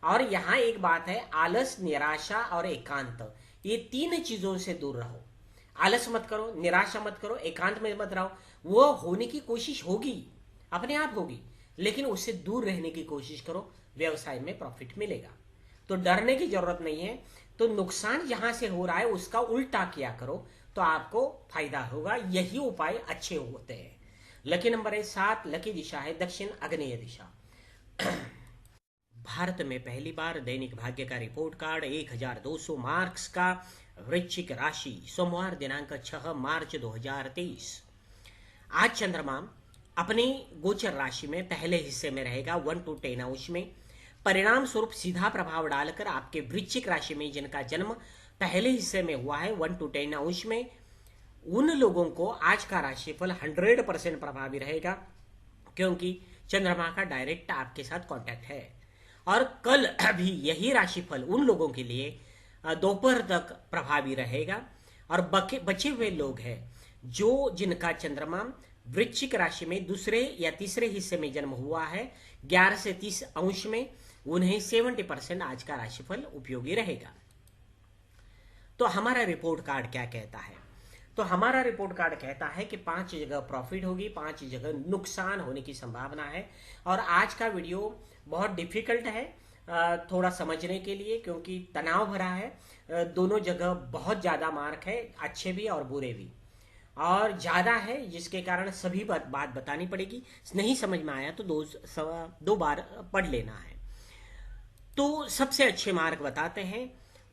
और यहाँ एक बात है, आलस, निराशा और एकांत, ये तीन चीजों से दूर रहो। आलस मत करो, निराशा मत करो, एकांत में मत रहो। वो होने की कोशिश होगी, अपने आप होगी, लेकिन उससे दूर रहने की कोशिश करो, व्यवसाय में प्रॉफिट मिलेगा। तो डरने की जरूरत नहीं है। तो नुकसान जहां से हो रहा है उसका उल्टा किया करो, तो आपको फायदा होगा। यही उपाय अच्छे होते हैं। लकी नंबर है 7, लकी दिशा है दक्षिण आग्नेय दिशा। भारत में पहली बार दैनिक भाग्य का रिपोर्ट कार्ड 1200 मार्क्स का वृश्चिक राशि, सोमवार दिनांक 6 मार्च 2023। आज चंद्रमा अपनी गोचर राशि में पहले हिस्से में रहेगा 1 to 10 अंश में। परिणाम स्वरूप सीधा प्रभाव डालकर आपके वृश्चिक राशि में जिनका जन्म पहले हिस्से में हुआ है 1 to 10 अंश में, उन लोगों को आज का राशिफल 100% प्रभावी रहेगा, क्योंकि चंद्रमा का डायरेक्ट आपके साथ कांटेक्ट है। और कल भी यही राशिफल उन लोगों के लिए दोपहर तक प्रभावी रहेगा। और बचे हुए लोग हैं जो जिनका चंद्रमा वृश्चिक राशि में दूसरे या तीसरे हिस्से में जन्म हुआ है 11 से 30 अंश में, उन्हें 70% आज का राशिफल उपयोगी रहेगा। तो हमारा रिपोर्ट कार्ड क्या कहता है? तो हमारा रिपोर्ट कार्ड कहता है कि 5 जगह प्रॉफिट होगी, 5 जगह नुकसान होने की संभावना है। और आज का वीडियो बहुत डिफिकल्ट है थोड़ा समझने के लिए, क्योंकि तनाव भरा है। दोनों जगह बहुत ज़्यादा मार्क है, अच्छे भी और बुरे भी, और ज़्यादा है, जिसके कारण सभी बात बतानी पड़ेगी। नहीं समझ में आया तो दो बार पढ़ लेना है। तो सबसे अच्छे मार्क बताते हैं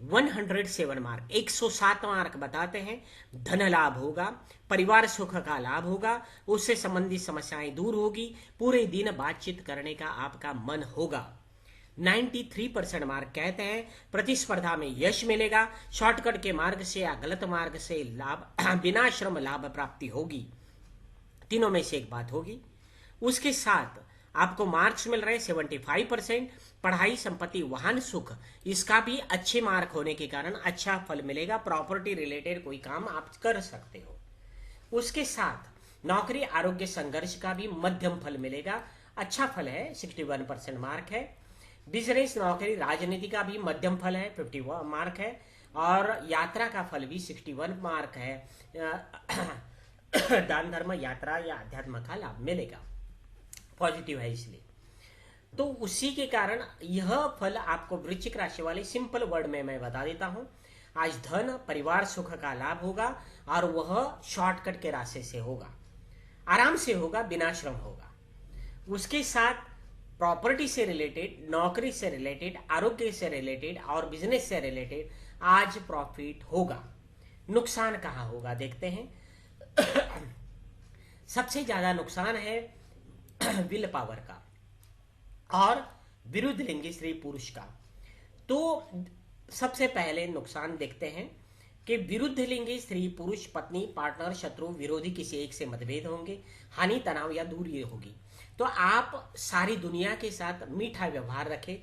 107 मार्क, 107 मार्क बताते हैं। धन लाभ होगा, परिवार सुख का लाभ होगा, उससे संबंधित समस्याएं दूर होगी, पूरे दिन बातचीत करने का आपका मन होगा। 93% मार्क कहते हैं प्रतिस्पर्धा में यश मिलेगा, शॉर्टकट के मार्ग से या गलत मार्ग से लाभ बिना श्रम लाभ प्राप्ति होगी, तीनों में से एक बात होगी। उसके साथ आपको मार्क्स मिल रहे 75%, पढ़ाई, संपत्ति, वाहन, सुख, इसका भी अच्छे मार्क होने के कारण अच्छा फल मिलेगा। प्रॉपर्टी रिलेटेड कोई काम आप कर सकते हो। उसके साथ नौकरी, आरोग्य, संघर्ष का भी मध्यम फल मिलेगा, अच्छा फल है, 61% मार्क है। बिजनेस, नौकरी, राजनीति का भी मध्यम फल है, 51 मार्क है। और यात्रा का फल भी 61 मार्क है। दान धर्म, यात्रा या अध्यात्म का लाभ मिलेगा, पॉजिटिव है इसलिए। तो उसी के कारण यह फल आपको वृश्चिक राशि वाले सिंपल वर्ड में मैं बता देता हूं। आज धन, परिवार सुख का लाभ होगा, और वह शॉर्टकट के रास्ते से होगा, आराम से होगा, बिना श्रम होगा। उसके साथ प्रॉपर्टी से रिलेटेड, नौकरी से रिलेटेड, आरोग्य से रिलेटेड और बिजनेस से रिलेटेड आज प्रॉफिट होगा। नुकसान कहाँ होगा देखते हैं। सबसे ज्यादा नुकसान है विल पावर का और विरुद्ध लिंगी स्त्री पुरुष का। तो सबसे पहले नुकसान देखते हैं कि विरुद्ध लिंगी स्त्री पुरुष, पत्नी, पार्टनर, शत्रु, विरोधी किसी एक से मतभेद होंगे, हानि, तनाव या दूरी होगी। तो आप सारी दुनिया के साथ मीठा व्यवहार रखें,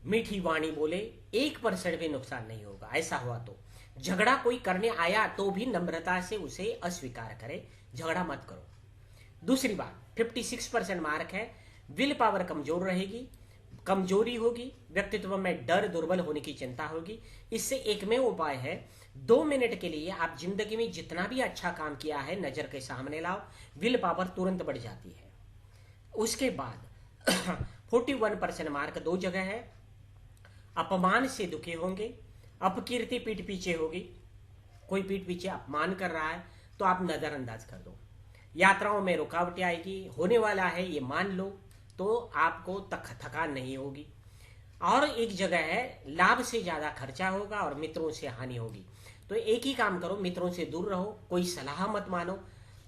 मीठी वाणी बोले, 1% भी नुकसान नहीं होगा। ऐसा हुआ तो झगड़ा कोई करने आया तो भी नम्रता से उसे अस्वीकार करे, झगड़ा मत करो। दूसरी बात, 56% मार्क है, विल पावर कमजोर रहेगी, कमजोरी होगी, व्यक्तित्व में डर, दुर्बल होने की चिंता होगी। इससे एक में उपाय है, 2 मिनट के लिए आप जिंदगी में जितना भी अच्छा काम किया है नजर के सामने लाओ, विल पावर तुरंत बढ़ जाती है। उसके बाद 41% मार्क 2 जगह है, अपमान से दुखी होंगे, अपकीर्ति पीठ पीछे होगी, कोई पीठ पीछे अपमान कर रहा है तो आप नजरअंदाज कर दो। यात्राओं में रुकावटें आएगी, होने वाला है ये मान लो, तो आपको थकान नहीं होगी। और एक जगह है, लाभ से ज्यादा खर्चा होगा और मित्रों से हानि होगी। तो एक ही काम करो, मित्रों से दूर रहो, कोई सलाह मत मानो,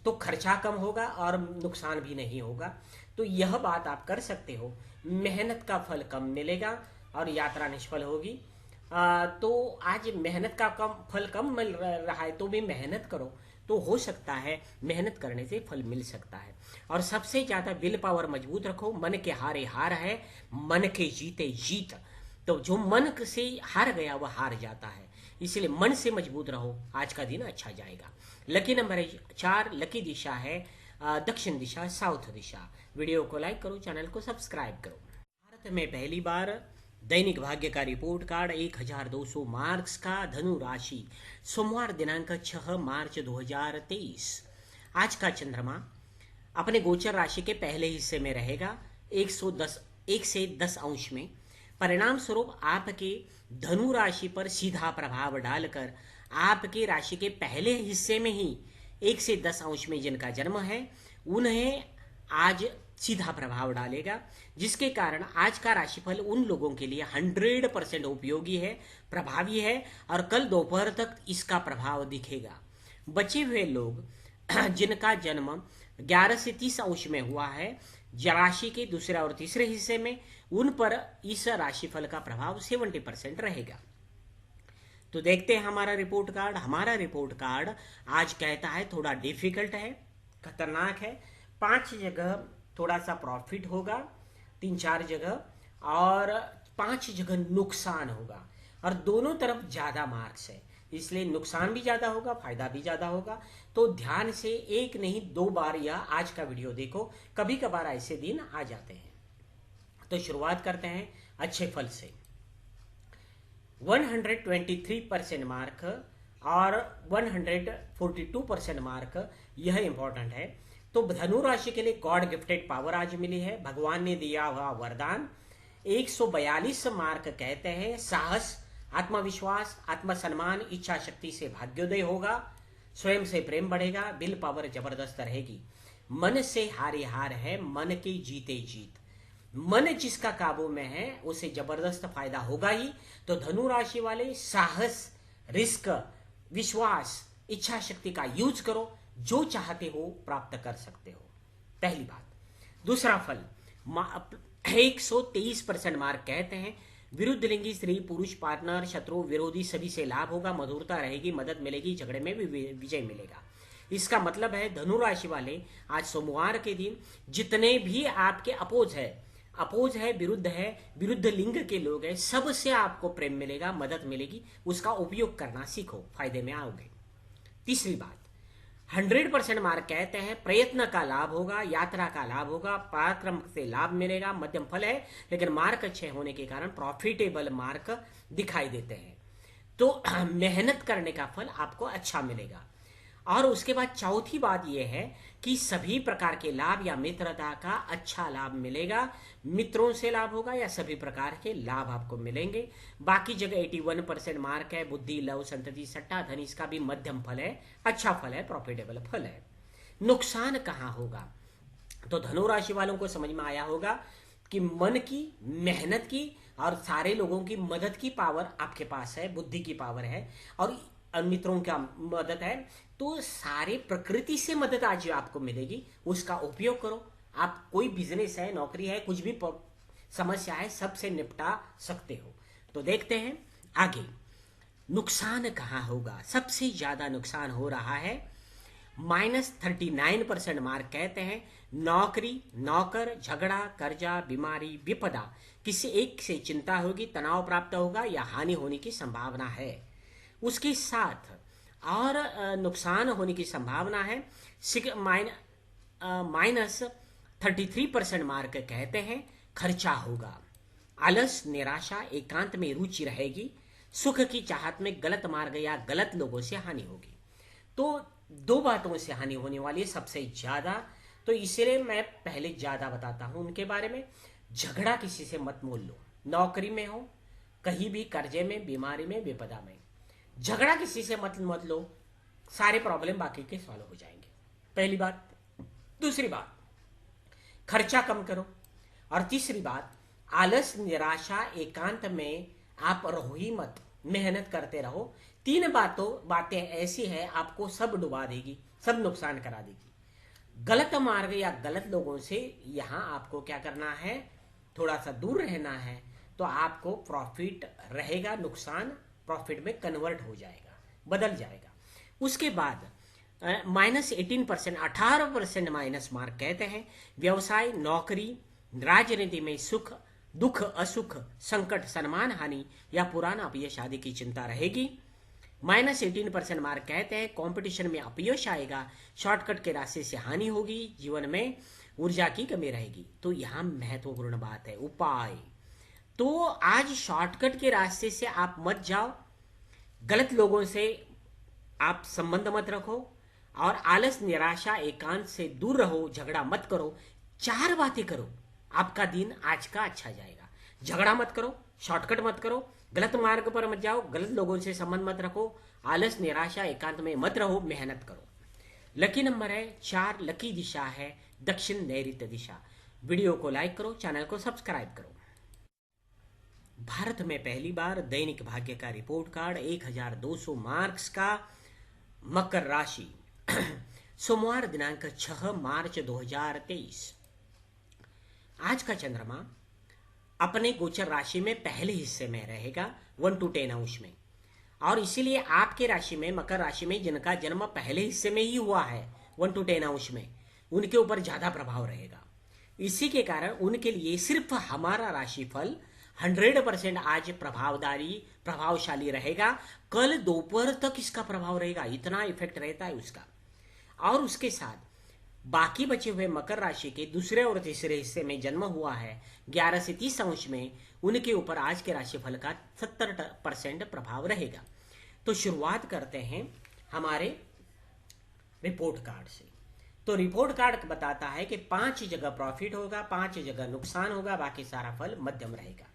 तो खर्चा कम होगा और नुकसान भी नहीं होगा। तो यह बात आप कर सकते हो। मेहनत का फल कम मिलेगा और यात्रा निष्फल होगी। तो आज मेहनत का फल कम मिल रहा है तो भी मेहनत करो, तो हो सकता है मेहनत करने से फल मिल सकता है। और सबसे ज्यादा विल पावर मजबूत रखो, मन के हारे हार है, मन के जीते जीत। तो जो मन से हार गया वह हार जाता है, इसलिए मन से मजबूत रहो, आज का दिन अच्छा जाएगा। लकी नंबर है 4, लकी दिशा है दक्षिण दिशा, साउथ दिशा। वीडियो को लाइक करो, चैनल को सब्सक्राइब करो। भारत में पहली बार दैनिक भाग्य का रिपोर्ट कार्ड 1200 मार्क्स का धनु राशि, सोमवार दिनांक 6 मार्च 2023। आज का चंद्रमा अपने गोचर राशि के पहले हिस्से में रहेगा 1 से 10 अंश में। परिणाम स्वरूप आपके धनु राशि पर सीधा प्रभाव डालकर आपकी राशि के पहले हिस्से में ही 1 से 10 अंश में जिनका जन्म है उन्हें आज सीधा प्रभाव डालेगा, जिसके कारण आज का राशिफल उन लोगों के लिए 100% उपयोगी है, प्रभावी है और कल दोपहर तक इसका प्रभाव दिखेगा। बचे हुए लोग जिनका जन्म 11 से 30 अंश में हुआ है राशि के दूसरे और तीसरे हिस्से में, उन पर इस राशिफल का प्रभाव 70% रहेगा। तो देखते हैं हमारा रिपोर्ट कार्ड। हमारा रिपोर्ट कार्ड आज कहता है थोड़ा डिफिकल्ट है, खतरनाक है। 5 जगह थोड़ा सा प्रॉफिट होगा, 3-4 जगह और 5 जगह नुकसान होगा और दोनों तरफ ज्यादा मार्क्स है, इसलिए नुकसान भी ज्यादा होगा, फायदा भी ज्यादा होगा। तो ध्यान से एक नहीं 2 बार यह आज का वीडियो देखो, कभी कभार ऐसे दिन आ जाते हैं। तो शुरुआत करते हैं अच्छे फल से। 123% मार्क और 142% मार्क, यह इंपॉर्टेंट है। तो धनु राशि के लिए गॉड गिफ्टेड पावर आज मिली है, भगवान ने दिया हुआ वरदान। 142 मार्क कहते हैं साहस, आत्मविश्वास, आत्मसम्मान, इच्छा शक्ति से भाग्योदय होगा, स्वयं से प्रेम बढ़ेगा, विल पावर जबरदस्त रहेगी। मन से हारे हार है, मन के जीते जीत। मन जिसका काबू में है उसे जबरदस्त फायदा होगा ही। तो धनु राशि वाले साहस, रिस्क, विश्वास, इच्छा शक्ति का यूज करो, जो चाहते हो प्राप्त कर सकते हो, पहली बात। दूसरा फल 123% मार्क कहते हैं विरुद्ध लिंगी स्त्री पुरुष पार्टनर शत्रु विरोधी सभी से लाभ होगा, मधुरता रहेगी, मदद मिलेगी, झगड़े में भी विजय मिलेगा। इसका मतलब है धनु राशि वाले आज सोमवार के दिन जितने भी आपके अपोज है, विरुद्ध है, विरुद्ध लिंग के लोग हैं, सबसे आपको प्रेम मिलेगा, मदद मिलेगी, उसका उपयोग करना सीखो, फायदे में आओगे। तीसरी बात 100% मार्क कहते हैं प्रयत्न का लाभ होगा, यात्रा का लाभ होगा, पराक्रम से लाभ मिलेगा। मध्यम फल है लेकिन मार्क अच्छे होने के कारण प्रॉफिटेबल मार्क दिखाई देते हैं। तो मेहनत करने का फल आपको अच्छा मिलेगा। और उसके बाद चौथी बात यह है कि सभी प्रकार के लाभ या मित्रता का अच्छा लाभ मिलेगा, मित्रों से लाभ होगा या सभी प्रकार के लाभ आपको मिलेंगे। बाकी जगह 81% मार्क है, बुद्धि, लव, संतति, सट्टा, धन, इसका भी मध्यम फल है, अच्छा फल है, प्रॉफिटेबल फल है। नुकसान कहाँ होगा? तो धनु राशि वालों को समझ में आया होगा कि मन की, मेहनत की और सारे लोगों की मदद की पावर आपके पास है, बुद्धि की पावर है और मित्रों का मदद है। तो सारे प्रकृति से मदद आज आपको मिलेगी, उसका उपयोग करो। आप कोई बिजनेस है, नौकरी है, कुछ भी समस्या है, सबसे निपटा सकते हो। तो देखते हैं आगे नुकसान कहाँ होगा। सबसे ज्यादा नुकसान हो रहा है -39% मार्क कहते हैं नौकरी, नौकर, झगड़ा, कर्जा, बीमारी, विपदा, किसी एक से चिंता होगी, तनाव प्राप्त होगा या हानि होने की संभावना है। उसके साथ और नुकसान होने की संभावना है -33% मार्क कहते हैं खर्चा होगा, आलस, निराशा, एकांत में रुचि रहेगी, सुख की चाहत में गलत मार्ग या गलत लोगों से हानि होगी। तो 2 बातों से हानि होने वाली है सबसे ज्यादा, तो इसलिए मैं पहले ज्यादा बताता हूं उनके बारे में। झगड़ा किसी से मत मोल लो, नौकरी में हो, कहीं भी, कर्जे में, बीमारी में, विपदा में, झगड़ा किसी से मत लो, सारे प्रॉब्लम बाकी के सॉल्व हो जाएंगे, पहली बात। दूसरी बात खर्चा कम करो और तीसरी बात आलस, निराशा, एकांत में आप रहो ही मत, मेहनत करते रहो। 3 बातें ऐसी है आपको सब डुबा देगी, सब नुकसान करा देगी। गलत मार्ग या गलत लोगों से यहां आपको क्या करना है, थोड़ा सा दूर रहना है, तो आपको प्रॉफिट रहेगा, नुकसान प्रॉफिट में कन्वर्ट हो जाएगा, बदल जाएगा। उसके बाद -18%, 18% माइनस मार्क कहते हैं व्यवसाय, नौकरी, राजनीति में सुख, दुख, असुख, संकट, सम्मान हानि या पुराना अपयश आदि की चिंता रहेगी। -18% मार्क कहते हैं कंपटीशन में अपयश आएगा, शॉर्टकट के रास्ते से हानि होगी, जीवन में ऊर्जा की कमी रहेगी। तो यहाँ महत्वपूर्ण बात है उपाय। तो आज शॉर्टकट के रास्ते से आप मत जाओ, गलत लोगों से आप संबंध मत रखो, और आलस, निराशा, एकांत से दूर रहो, झगड़ा मत करो, 4 बातें करो, आपका दिन आज का अच्छा जाएगा। झगड़ा मत करो, शॉर्टकट मत करो, गलत मार्ग पर मत जाओ, गलत लोगों से संबंध मत रखो, आलस, निराशा, एकांत में मत रहो, मेहनत करो। लकी नंबर है 4, लकी दिशा है दक्षिण नैऋत्य दिशा। वीडियो को लाइक करो, चैनल को सब्सक्राइब करो। भारत में पहली बार दैनिक भाग्य का रिपोर्ट कार्ड 1200 मार्क्स का मकर राशि सोमवार दिनांक 6 मार्च 2023। आज का चंद्रमा अपने गोचर राशि में पहले हिस्से में रहेगा 1 to 10 अंश में, और इसीलिए आपके राशि में, मकर राशि में जिनका जन्म पहले हिस्से में ही हुआ है 1 to 10 अंश में, उनके ऊपर ज्यादा प्रभाव रहेगा। इसी के कारण उनके लिए सिर्फ हमारा राशिफल 100% आज प्रभावशाली रहेगा। कल दोपहर तक इसका प्रभाव रहेगा, इतना इफेक्ट रहता है उसका। और उसके साथ बाकी बचे हुए मकर राशि के दूसरे और तीसरे हिस्से में जन्म हुआ है 11 से 30 अंश में, उनके ऊपर आज के राशिफल का 70% प्रभाव रहेगा। तो शुरुआत करते हैं हमारे रिपोर्ट कार्ड से। तो रिपोर्ट कार्ड बताता है कि 5 जगह प्रॉफिट होगा, 5 जगह नुकसान होगा, बाकी सारा फल मध्यम रहेगा।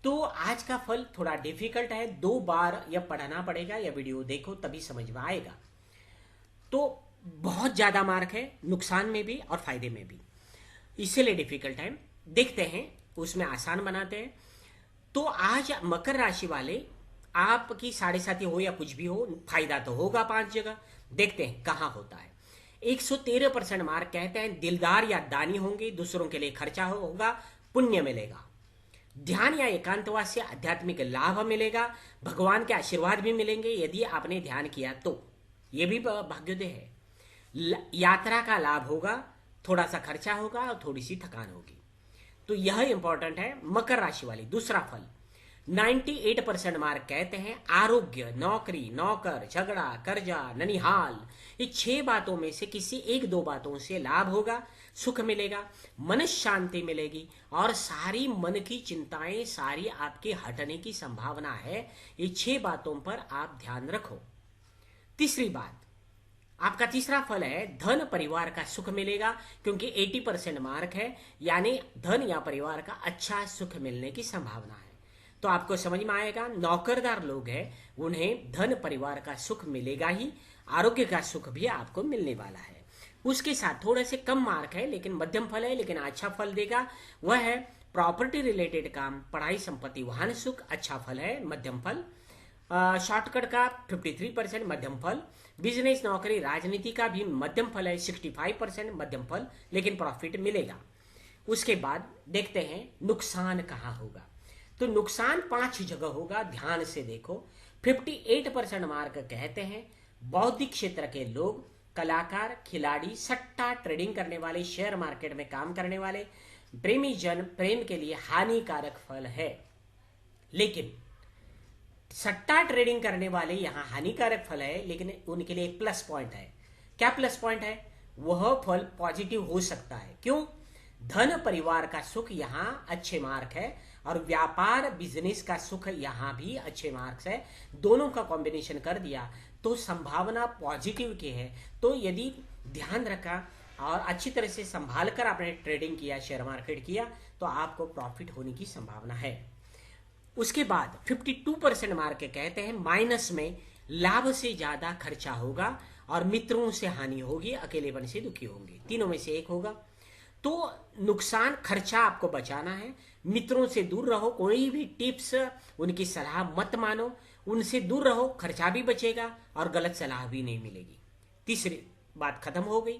तो आज का फल थोड़ा डिफिकल्ट है, 2 बार यह पढ़ना पड़ेगा, या वीडियो देखो तभी समझ में आएगा। तो बहुत ज्यादा मार्क है नुकसान में भी और फायदे में भी, इसीलिए डिफिकल्ट है। देखते हैं, उसमें आसान बनाते हैं। तो आज मकर राशि वाले, आपकी 7.5 हो या कुछ भी हो, फायदा तो होगा 5 जगह। देखते हैं कहाँ होता है। 113% मार्क कहते हैं दिलदार या दानी होंगे, दूसरों के लिए खर्चा होगा, पुण्य मिलेगा। ध्यान या एकांतवास से आध्यात्मिक लाभ मिलेगा, भगवान के आशीर्वाद भी मिलेंगे यदि आपने ध्यान किया तो, यह भी भाग्योदय है। यात्रा का लाभ होगा, थोड़ा सा खर्चा होगा और थोड़ी सी थकान होगी। तो यह इंपॉर्टेंट है मकर राशि वाली। दूसरा फल 98% मार्क कहते हैं आरोग्य, नौकरी, नौकर, झगड़ा, कर्जा, ननिहाल, ये 6 बातों में से किसी 1-2 बातों से लाभ होगा, सुख मिलेगा, मन शांति मिलेगी, और सारी मन की चिंताएं सारी आपके हटने की संभावना है। ये 6 बातों पर आप ध्यान रखो। तीसरी बात, आपका तीसरा फल है धन, परिवार का सुख मिलेगा, क्योंकि 80% मार्क है, यानी धन या परिवार का अच्छा सुख मिलने की संभावना है। तो आपको समझ में आएगा, नौकरदार लोग हैं उन्हें धन, परिवार का सुख मिलेगा ही, आरोग्य का सुख भी आपको मिलने वाला है। उसके साथ थोड़े से कम मार्क है, लेकिन मध्यम फल है, लेकिन अच्छा फल देगा, वह है प्रॉपर्टी रिलेटेड काम, पढ़ाई, संपत्ति, वाहन सुख, अच्छा फल है, मध्यम फल। शॉर्टकट का 53% मध्यम फल। बिजनेस, नौकरी, राजनीति का भी मध्यम फल है, 65% मध्यम फल, लेकिन प्रॉफिट मिलेगा। उसके बाद देखते हैं नुकसान कहाँ होगा। तो नुकसान 5 जगह होगा, ध्यान से देखो। 58% मार्क कहते हैं बौद्धिक क्षेत्र के लोग, कलाकार, खिलाड़ी, सट्टा ट्रेडिंग करने वाले, शेयर मार्केट में काम करने वाले, प्रेमी जन, प्रेम के लिए हानिकारक फल है। लेकिन सट्टा ट्रेडिंग करने वाले यहाँ हानिकारक फल है, लेकिन उनके लिए एक प्लस पॉइंट है। क्या प्लस पॉइंट है? वह फल पॉजिटिव हो सकता है। क्यों? धन, परिवार का सुख यहाँ अच्छे मार्क है, और व्यापार, बिजनेस का सुख यहाँ भी अच्छे मार्क्स है। दोनों का कॉम्बिनेशन कर दिया तो संभावना पॉजिटिव की है। तो यदि ध्यान रखा और अच्छी तरह से संभाल कर आपने ट्रेडिंग किया, शेयर मार्केट किया, तो आपको प्रॉफिट होने की संभावना है। उसके बाद 52% मार्क कहते हैं माइनस में, लाभ से ज्यादा खर्चा होगा और मित्रों से हानि होगी, अकेलेपन से दुखी होंगे, तीनों में से एक होगा। तो नुकसान, खर्चा आपको बचाना है, मित्रों से दूर रहो, कोई भी टिप्स, उनकी सलाह मत मानो, उनसे दूर रहो, खर्चा भी बचेगा और गलत सलाह भी नहीं मिलेगी। तीसरी बात खत्म हो गई।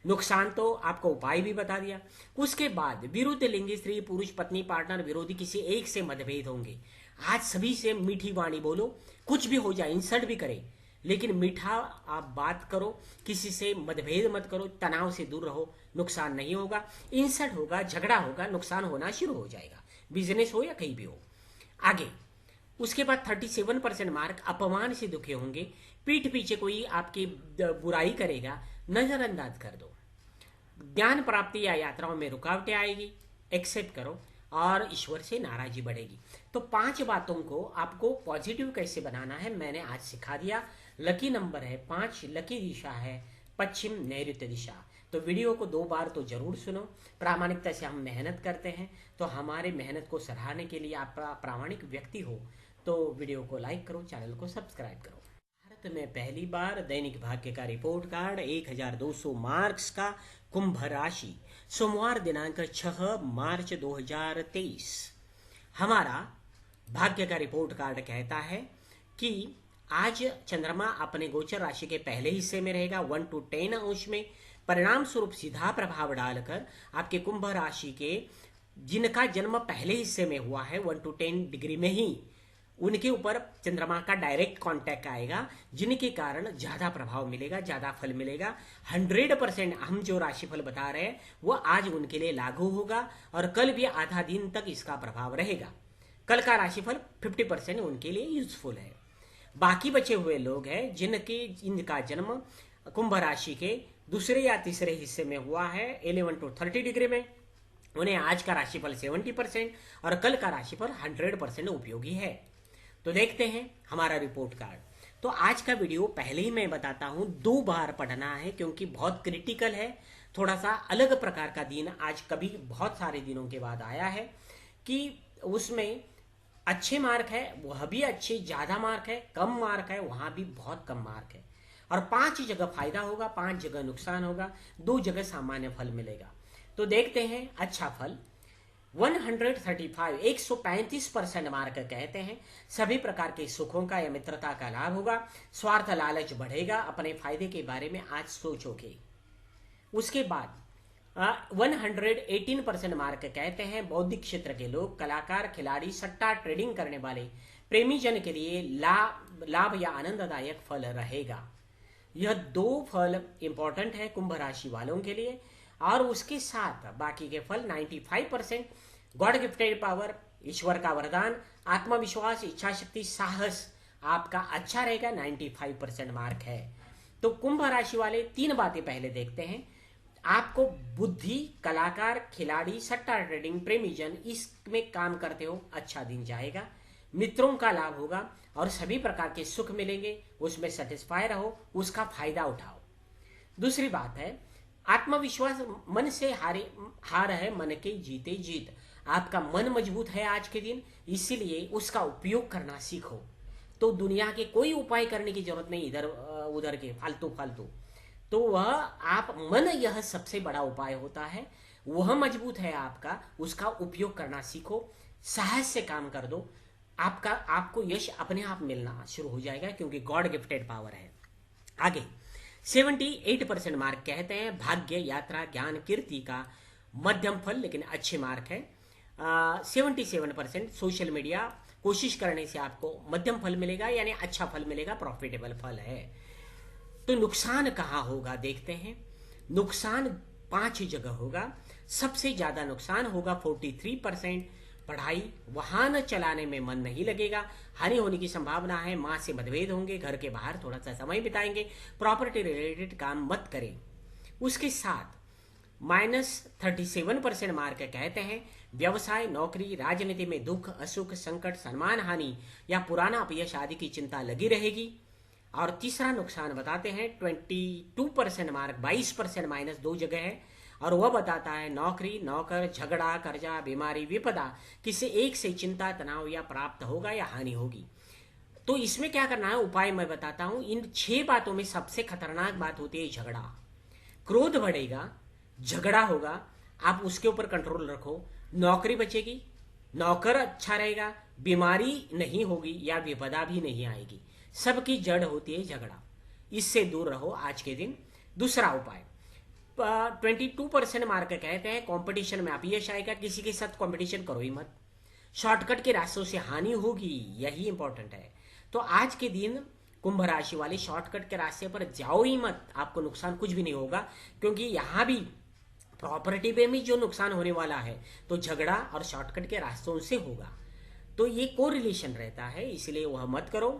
नुकसान तो आपको उपाय भी बता दिया। उसके बाद विरुद्ध लिंगी, स्त्री, पुरुष, पत्नी, पार्टनर, विरोधी किसी एक से मतभेद होंगे। आज सभी से मीठी वाणी बोलो, कुछ भी हो जाए, इंसल्ट भी करे, लेकिन मीठा आप बात करो, किसी से मतभेद मत करो, तनाव से दूर रहो, नुकसान नहीं होगा। इंसल्ट होगा, झगड़ा होगा, नुकसान होना शुरू हो जाएगा, बिजनेस हो या कहीं भी हो। आगे उसके बाद 37% मार्क अपमान से दुखे होंगे, पीठ पीछे कोई आपकी बुराई करेगा, नजरअंदाज कर दो। ज्ञान प्राप्ति या यात्राओं में रुकावटें आएगी, एक्सेप्ट करो, और ईश्वर से नाराजगी बढ़ेगी। तो 5 बातों को आपको पॉजिटिव कैसे बनाना है मैंने आज सिखा दिया। लकी नंबर है 5, लकी दिशा है पश्चिम नैऋत्य दिशा। तो वीडियो को 2 बार तो जरूर सुनो। प्रामाणिकता से हम मेहनत करते हैं, तो हमारे मेहनत को सराहने के लिए आप प्रामाणिक व्यक्ति हो तो वीडियो को लाइक करो, चैनल को सब्सक्राइब करो। भारत में पहली बार दैनिक भाग्य का रिपोर्ट कार्ड 1200 मार्क्स का कुंभ राशि, सोमवार दिनांक 6 मार्च 2023। हमारा भाग्य का रिपोर्ट कार्ड कहता है कि आज चंद्रमा अपने गोचर राशि के पहले हिस्से में रहेगा 1 to 10 अंश में। परिणाम स्वरूप सीधा प्रभाव डालकर आपके कुंभ राशि के जिनका जन्म पहले हिस्से में हुआ है 1 to 10 डिग्री में ही, उनके ऊपर चंद्रमा का डायरेक्ट कांटेक्ट आएगा, जिनके कारण ज्यादा प्रभाव मिलेगा, ज्यादा फल मिलेगा। 100% हम जो राशिफल बता रहे हैं वो आज उनके लिए लागू होगा, और कल भी आधा दिन तक इसका प्रभाव रहेगा। कल का राशिफल 50% उनके लिए यूजफुल है। बाकी बचे हुए लोग हैं जिनका जन्म कुंभ राशि के दूसरे या तीसरे हिस्से में हुआ है 11 to 30 डिग्री में, उन्हें आज का राशिफल 70% और कल का राशिफल 100% उपयोगी है। तो देखते हैं हमारा रिपोर्ट कार्ड। तो आज का वीडियो पहले ही मैं बताता हूं 2 बार पढ़ना है, क्योंकि बहुत क्रिटिकल है। थोड़ा सा अलग प्रकार का दिन आज कभी बहुत सारे दिनों के बाद आया है कि उसमें अच्छे मार्क है, वह भी अच्छे, ज्यादा मार्क है, कम मार्क है, वहां भी बहुत कम मार्क है, और 5 जगह फायदा होगा, 5 जगह नुकसान होगा, 2 जगह सामान्य फल मिलेगा। तो देखते हैं अच्छा फल 135 135% मार्क कहते हैं। सभी प्रकार के सुखों का या मित्रता का लाभ होगा, स्वार्थ लालच बढ़ेगा, अपने फायदे के बारे में आज सोचोगे। उसके बाद 118% मार्क कहते हैं बौद्धिक क्षेत्र के लोग, कलाकार, खिलाड़ी, सट्टा ट्रेडिंग करने वाले, प्रेमी जन के लिए लाभ या आनंददायक फल रहेगा। यह 2 फल इंपॉर्टेंट है कुंभ राशि वालों के लिए, और उसके साथ बाकी के फल 95% गॉड गिफ्टेड पावर, ईश्वर का वरदान, आत्मविश्वास, इच्छा शक्ति, साहस आपका अच्छा रहेगा, 95% मार्क है। तो कुंभ राशि वाले 3 बातें पहले देखते हैं। आपको बुद्धि, कलाकार, खिलाड़ी, सट्टा ट्रेडिंग, प्रेमी जन, इसमें काम करते हो, अच्छा दिन जाएगा, मित्रों का लाभ होगा और सभी प्रकार के सुख मिलेंगे, उसमें सेटिस्फाई रहो, उसका फायदा उठाओ। दूसरी बात है आत्मविश्वास, मन से हार है मन के जीते जीत। आपका मन मजबूत है आज के दिन, इसीलिए उसका उपयोग करना सीखो। तो दुनिया के कोई उपाय करने की जरूरत नहीं, इधर उधर के फालतू। तो वह आप मन, यह सबसे बड़ा उपाय होता है, वह मजबूत है आपका, उसका उपयोग करना सीखो, साहस से काम कर दो, आपको यश अपने आप मिलना शुरू हो जाएगा, क्योंकि गॉड गिफ्टेड पावर है। आगे 78% मार्क कहते हैं भाग्य, यात्रा, ज्ञान, कीर्ति का मध्यम फल लेकिन अच्छे मार्क है। 77% सोशल मीडिया, कोशिश करने से आपको मध्यम फल मिलेगा, यानी अच्छा फल मिलेगा, प्रॉफिटेबल फल है। तो नुकसान कहाँ होगा देखते हैं। नुकसान 5 जगह होगा। सबसे ज्यादा नुकसान होगा 43%, पढ़ाई, वाहन चलाने में मन नहीं लगेगा, हानि होने की संभावना है, मां से मतभेद होंगे, घर के बाहर थोड़ा सा समय बिताएंगे, प्रॉपर्टी रिलेटेड काम मत करें। उसके साथ -37% मार्क कहते हैं व्यवसाय, नौकरी, राजनीति में दुख, असुख, संकट, सम्मान हानि या पुराना अपयश आदि की चिंता लगी रहेगी। और तीसरा नुकसान बताते हैं 22% मार्क, 22% -2 जगह है, और वह बताता है नौकरी, नौकर, झगड़ा, कर्जा, बीमारी, विपदा, किसी एक से चिंता, तनाव या प्राप्त होगा या हानि होगी। तो इसमें क्या करना है, उपाय मैं बताता हूं। इन 6 बातों में सबसे खतरनाक बात होती है झगड़ा। क्रोध बढ़ेगा, झगड़ा होगा, आप उसके ऊपर कंट्रोल रखो। नौकरी बचेगी, नौकर अच्छा रहेगा, बीमारी नहीं होगी या विपदा भी नहीं आएगी। सबकी जड़ होती है झगड़ा, इससे दूर रहो आज के दिन। दूसरा उपाय 22% मार्क कहते हैं कंपटीशन में अपयश आएगा, किसी के साथ कंपटीशन करो ही मत, शॉर्टकट के रास्तों से हानि होगी, यही इंपॉर्टेंट है। तो आज के दिन कुंभ राशि वाले शॉर्टकट के रास्ते पर जाओ ही मत, आपको नुकसान कुछ भी नहीं होगा, क्योंकि यहां भी प्रॉपर्टी पे भी जो नुकसान होने वाला है तो झगड़ा और शॉर्टकट के रास्तों से होगा। तो ये कोरिलेशन रहता है, इसलिए वह मत करो।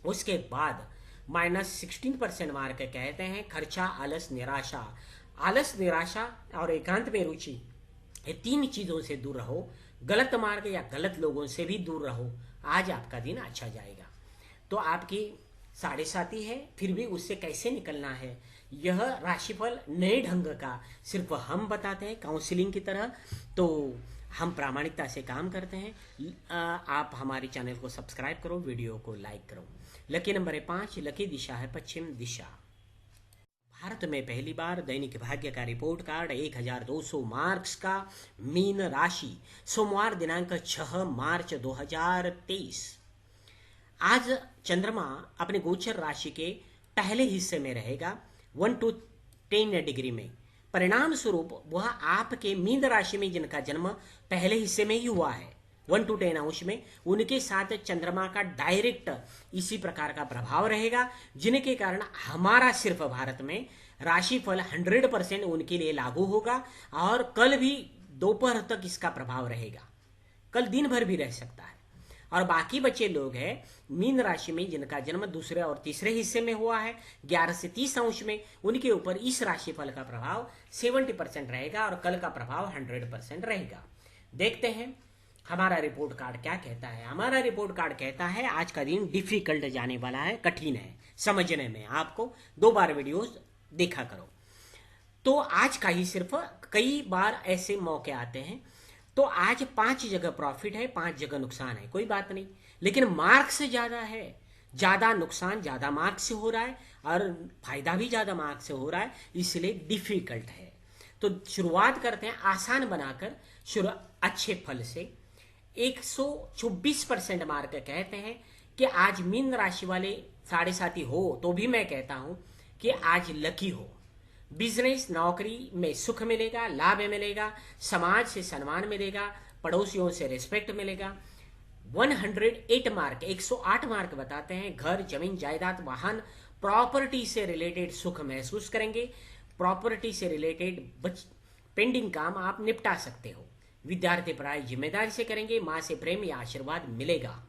उसके बाद -16% मार्क कहते हैं खर्चा, आलस, निराशा। आलस, निराशा और एकांत में रुचि, ये 3 चीजों से दूर रहो। गलत मार्ग या गलत लोगों से भी दूर रहो। आज आपका दिन अच्छा जाएगा। तो आपकी 7.5 है, फिर भी उससे कैसे निकलना है, यह राशिफल नए ढंग का सिर्फ हम बताते हैं, काउंसलिंग की तरह। तो हम प्रामाणिकता से काम करते हैं। आप हमारे चैनल को सब्सक्राइब करो, वीडियो को लाइक करो। लकी नंबर 5, लकी दिशा है पश्चिम दिशा। भारत में पहली बार दैनिक भाग्य का रिपोर्ट कार्ड 1200 मार्क्स का मीन राशि, सोमवार दिनांक 6 मार्च 2023। आज चंद्रमा अपने गोचर राशि के पहले हिस्से में रहेगा 1 to 10 डिग्री में। परिणाम स्वरूप वह आपके मीन राशि में जिनका जन्म पहले हिस्से में ही हुआ है 1 to 10 अंश में, उनके साथ चंद्रमा का डायरेक्ट इसी प्रकार का प्रभाव रहेगा, जिनके कारण हमारा सिर्फ भारत में राशिफल 100% उनके लिए लागू होगा। और कल भी दोपहर तक इसका प्रभाव रहेगा, कल दिन भर भी रह सकता है। और बाकी बचे लोग हैं मीन राशि में जिनका जन्म दूसरे और तीसरे हिस्से में हुआ है 11 से 30 अंश में, उनके ऊपर इस राशिफल का प्रभाव 70% रहेगा और कल का प्रभाव 100% रहेगा। देखते हैं हमारा रिपोर्ट कार्ड क्या कहता है। हमारा रिपोर्ट कार्ड कहता है आज का दिन डिफिकल्ट जाने वाला है, कठिन है समझने में। आपको 2 बार वीडियोस देखा करो। तो आज का ही सिर्फ, कई बार ऐसे मौके आते हैं तो आज 5 जगह प्रॉफिट है, 5 जगह नुकसान है, कोई बात नहीं, लेकिन मार्क से ज्यादा है, ज्यादा नुकसान ज्यादा मार्क से हो रहा है और फायदा भी ज्यादा मार्क से हो रहा है, इसलिए डिफिकल्ट है। तो शुरुआत करते हैं आसान बनाकर, अच्छे फल से। 124% मार्क कहते हैं कि आज मीन राशि वाले 7.5 हो तो भी मैं कहता हूं कि आज लकी हो। बिजनेस, नौकरी में सुख मिलेगा, लाभ मिलेगा, समाज से सम्मान मिलेगा, पड़ोसियों से रिस्पेक्ट मिलेगा। 108 मार्क, 108 मार्क बताते हैं घर, जमीन, जायदाद, वाहन, प्रॉपर्टी से रिलेटेड सुख महसूस करेंगे। प्रॉपर्टी से रिलेटेड पेंडिंग काम आप निपटा सकते हो। विद्यार्थी पढ़ाई जिम्मेदारी से करेंगे, मां से प्रेम या आशीर्वाद मिलेगा।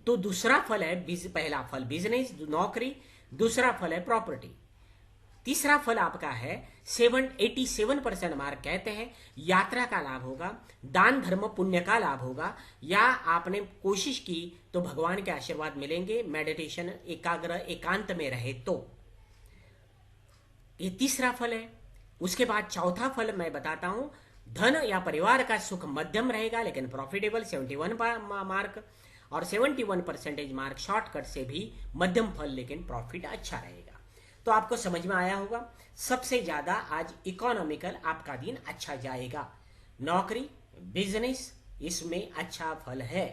तो दूसरा फल है, पहला फल बिजनेस, नौकरी, दूसरा फल है प्रॉपर्टी, तीसरा फल आपका है 87% मार्क कहते हैं यात्रा का लाभ होगा, दान धर्म पुण्य का लाभ होगा, या आपने कोशिश की तो भगवान के आशीर्वाद मिलेंगे, मेडिटेशन एकाग्र एकांत में रहे तो। ये तीसरा फल है। उसके बाद चौथा फल मैं बताता हूं, धन या परिवार का सुख मध्यम रहेगा लेकिन प्रॉफिटेबल 71 मार्क, और 71% मार्क शॉर्टकट से भी मध्यम फल लेकिन प्रॉफिट अच्छा रहेगा। तो आपको समझ में आया होगा। सबसे ज्यादा आज इकोनॉमिकल आपका दिन अच्छा जाएगा। नौकरी, बिजनेस, इसमें अच्छा फल है,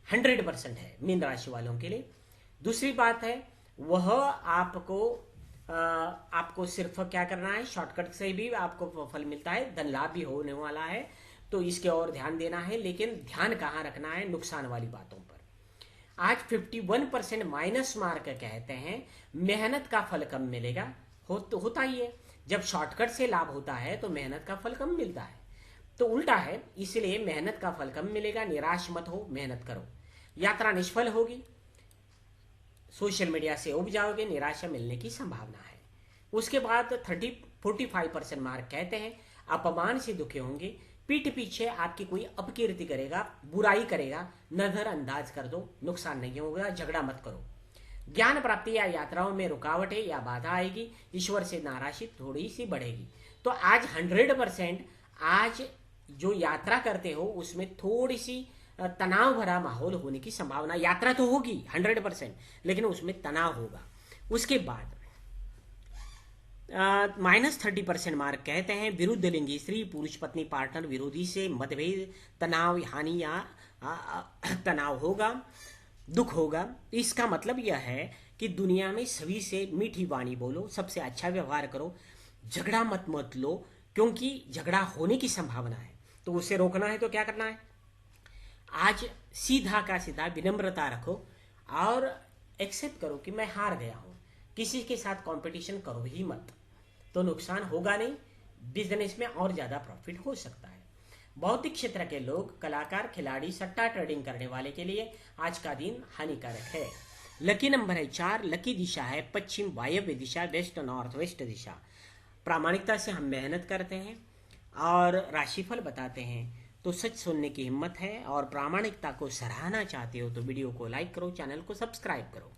100% है मीन राशि वालों के लिए। दूसरी बात है वह आपको सिर्फ क्या करना है, शॉर्टकट से भी आपको फल मिलता है, धन लाभ भी होने वाला है, तो इसके और ध्यान देना है। लेकिन ध्यान कहाँ रखना है, नुकसान वाली बातों पर। आज 51% माइनस मार्क कहते हैं मेहनत का फल कम मिलेगा। तो होता ही है, जब शॉर्टकट से लाभ होता है तो मेहनत का फल कम मिलता है, तो उल्टा है, इसलिए मेहनत का फल कम मिलेगा। निराश मत हो, मेहनत करो। यात्रा निष्फल होगी, सोशल मीडिया से उब जाओगे, निराशा मिलने की संभावना है। उसके बाद 45% मार्क कहते हैं अपमान से दुखी होंगे, पीठ पीछे आपकी कोई अपकीर्ति करेगा, बुराई करेगा, नजरअंदाज कर दो, नुकसान नहीं होगा, झगड़ा मत करो। ज्ञान प्राप्ति या यात्राओं में रुकावटें या बाधा आएगी, ईश्वर से नाराजगी थोड़ी सी बढ़ेगी। तो आज 100% आज जो यात्रा करते हो उसमें थोड़ी सी तनाव भरा माहौल होने की संभावना, यात्रा तो होगी 100%, लेकिन उसमें तनाव होगा। उसके बाद -30% मार्क कहते हैं विरुद्ध लिंगी स्त्री, पुरुष, पत्नी, पार्टनर, विरोधी से मतभेद, तनाव, हानि या तनाव होगा, दुख होगा। इसका मतलब यह है कि दुनिया में सभी से मीठी वाणी बोलो, सबसे अच्छा व्यवहार करो, झगड़ा मत लो, क्योंकि झगड़ा होने की संभावना है, तो उसे रोकना है तो क्या करना है, आज सीधा का सीधा विनम्रता रखो और एक्सेप्ट करो कि मैं हार गया हूं। किसी के साथ कंपटीशन करो ही मत, तो नुकसान होगा नहीं, बिजनेस में और ज्यादा प्रॉफिट हो सकता है। भौतिक क्षेत्र के लोग, कलाकार, खिलाड़ी, सट्टा ट्रेडिंग करने वाले के लिए आज का दिन हानिकारक है। लकी नंबर है 4। लकी दिशा है पश्चिम वायव्य दिशा, वेस्ट नॉर्थ वेस्ट दिशा। प्रामाणिकता से हम मेहनत करते हैं और राशिफल बताते हैं तो सच सुनने की हिम्मत है, और प्रामाणिकता को सराहना चाहते हो तो वीडियो को लाइक करो, चैनल को सब्सक्राइब करो।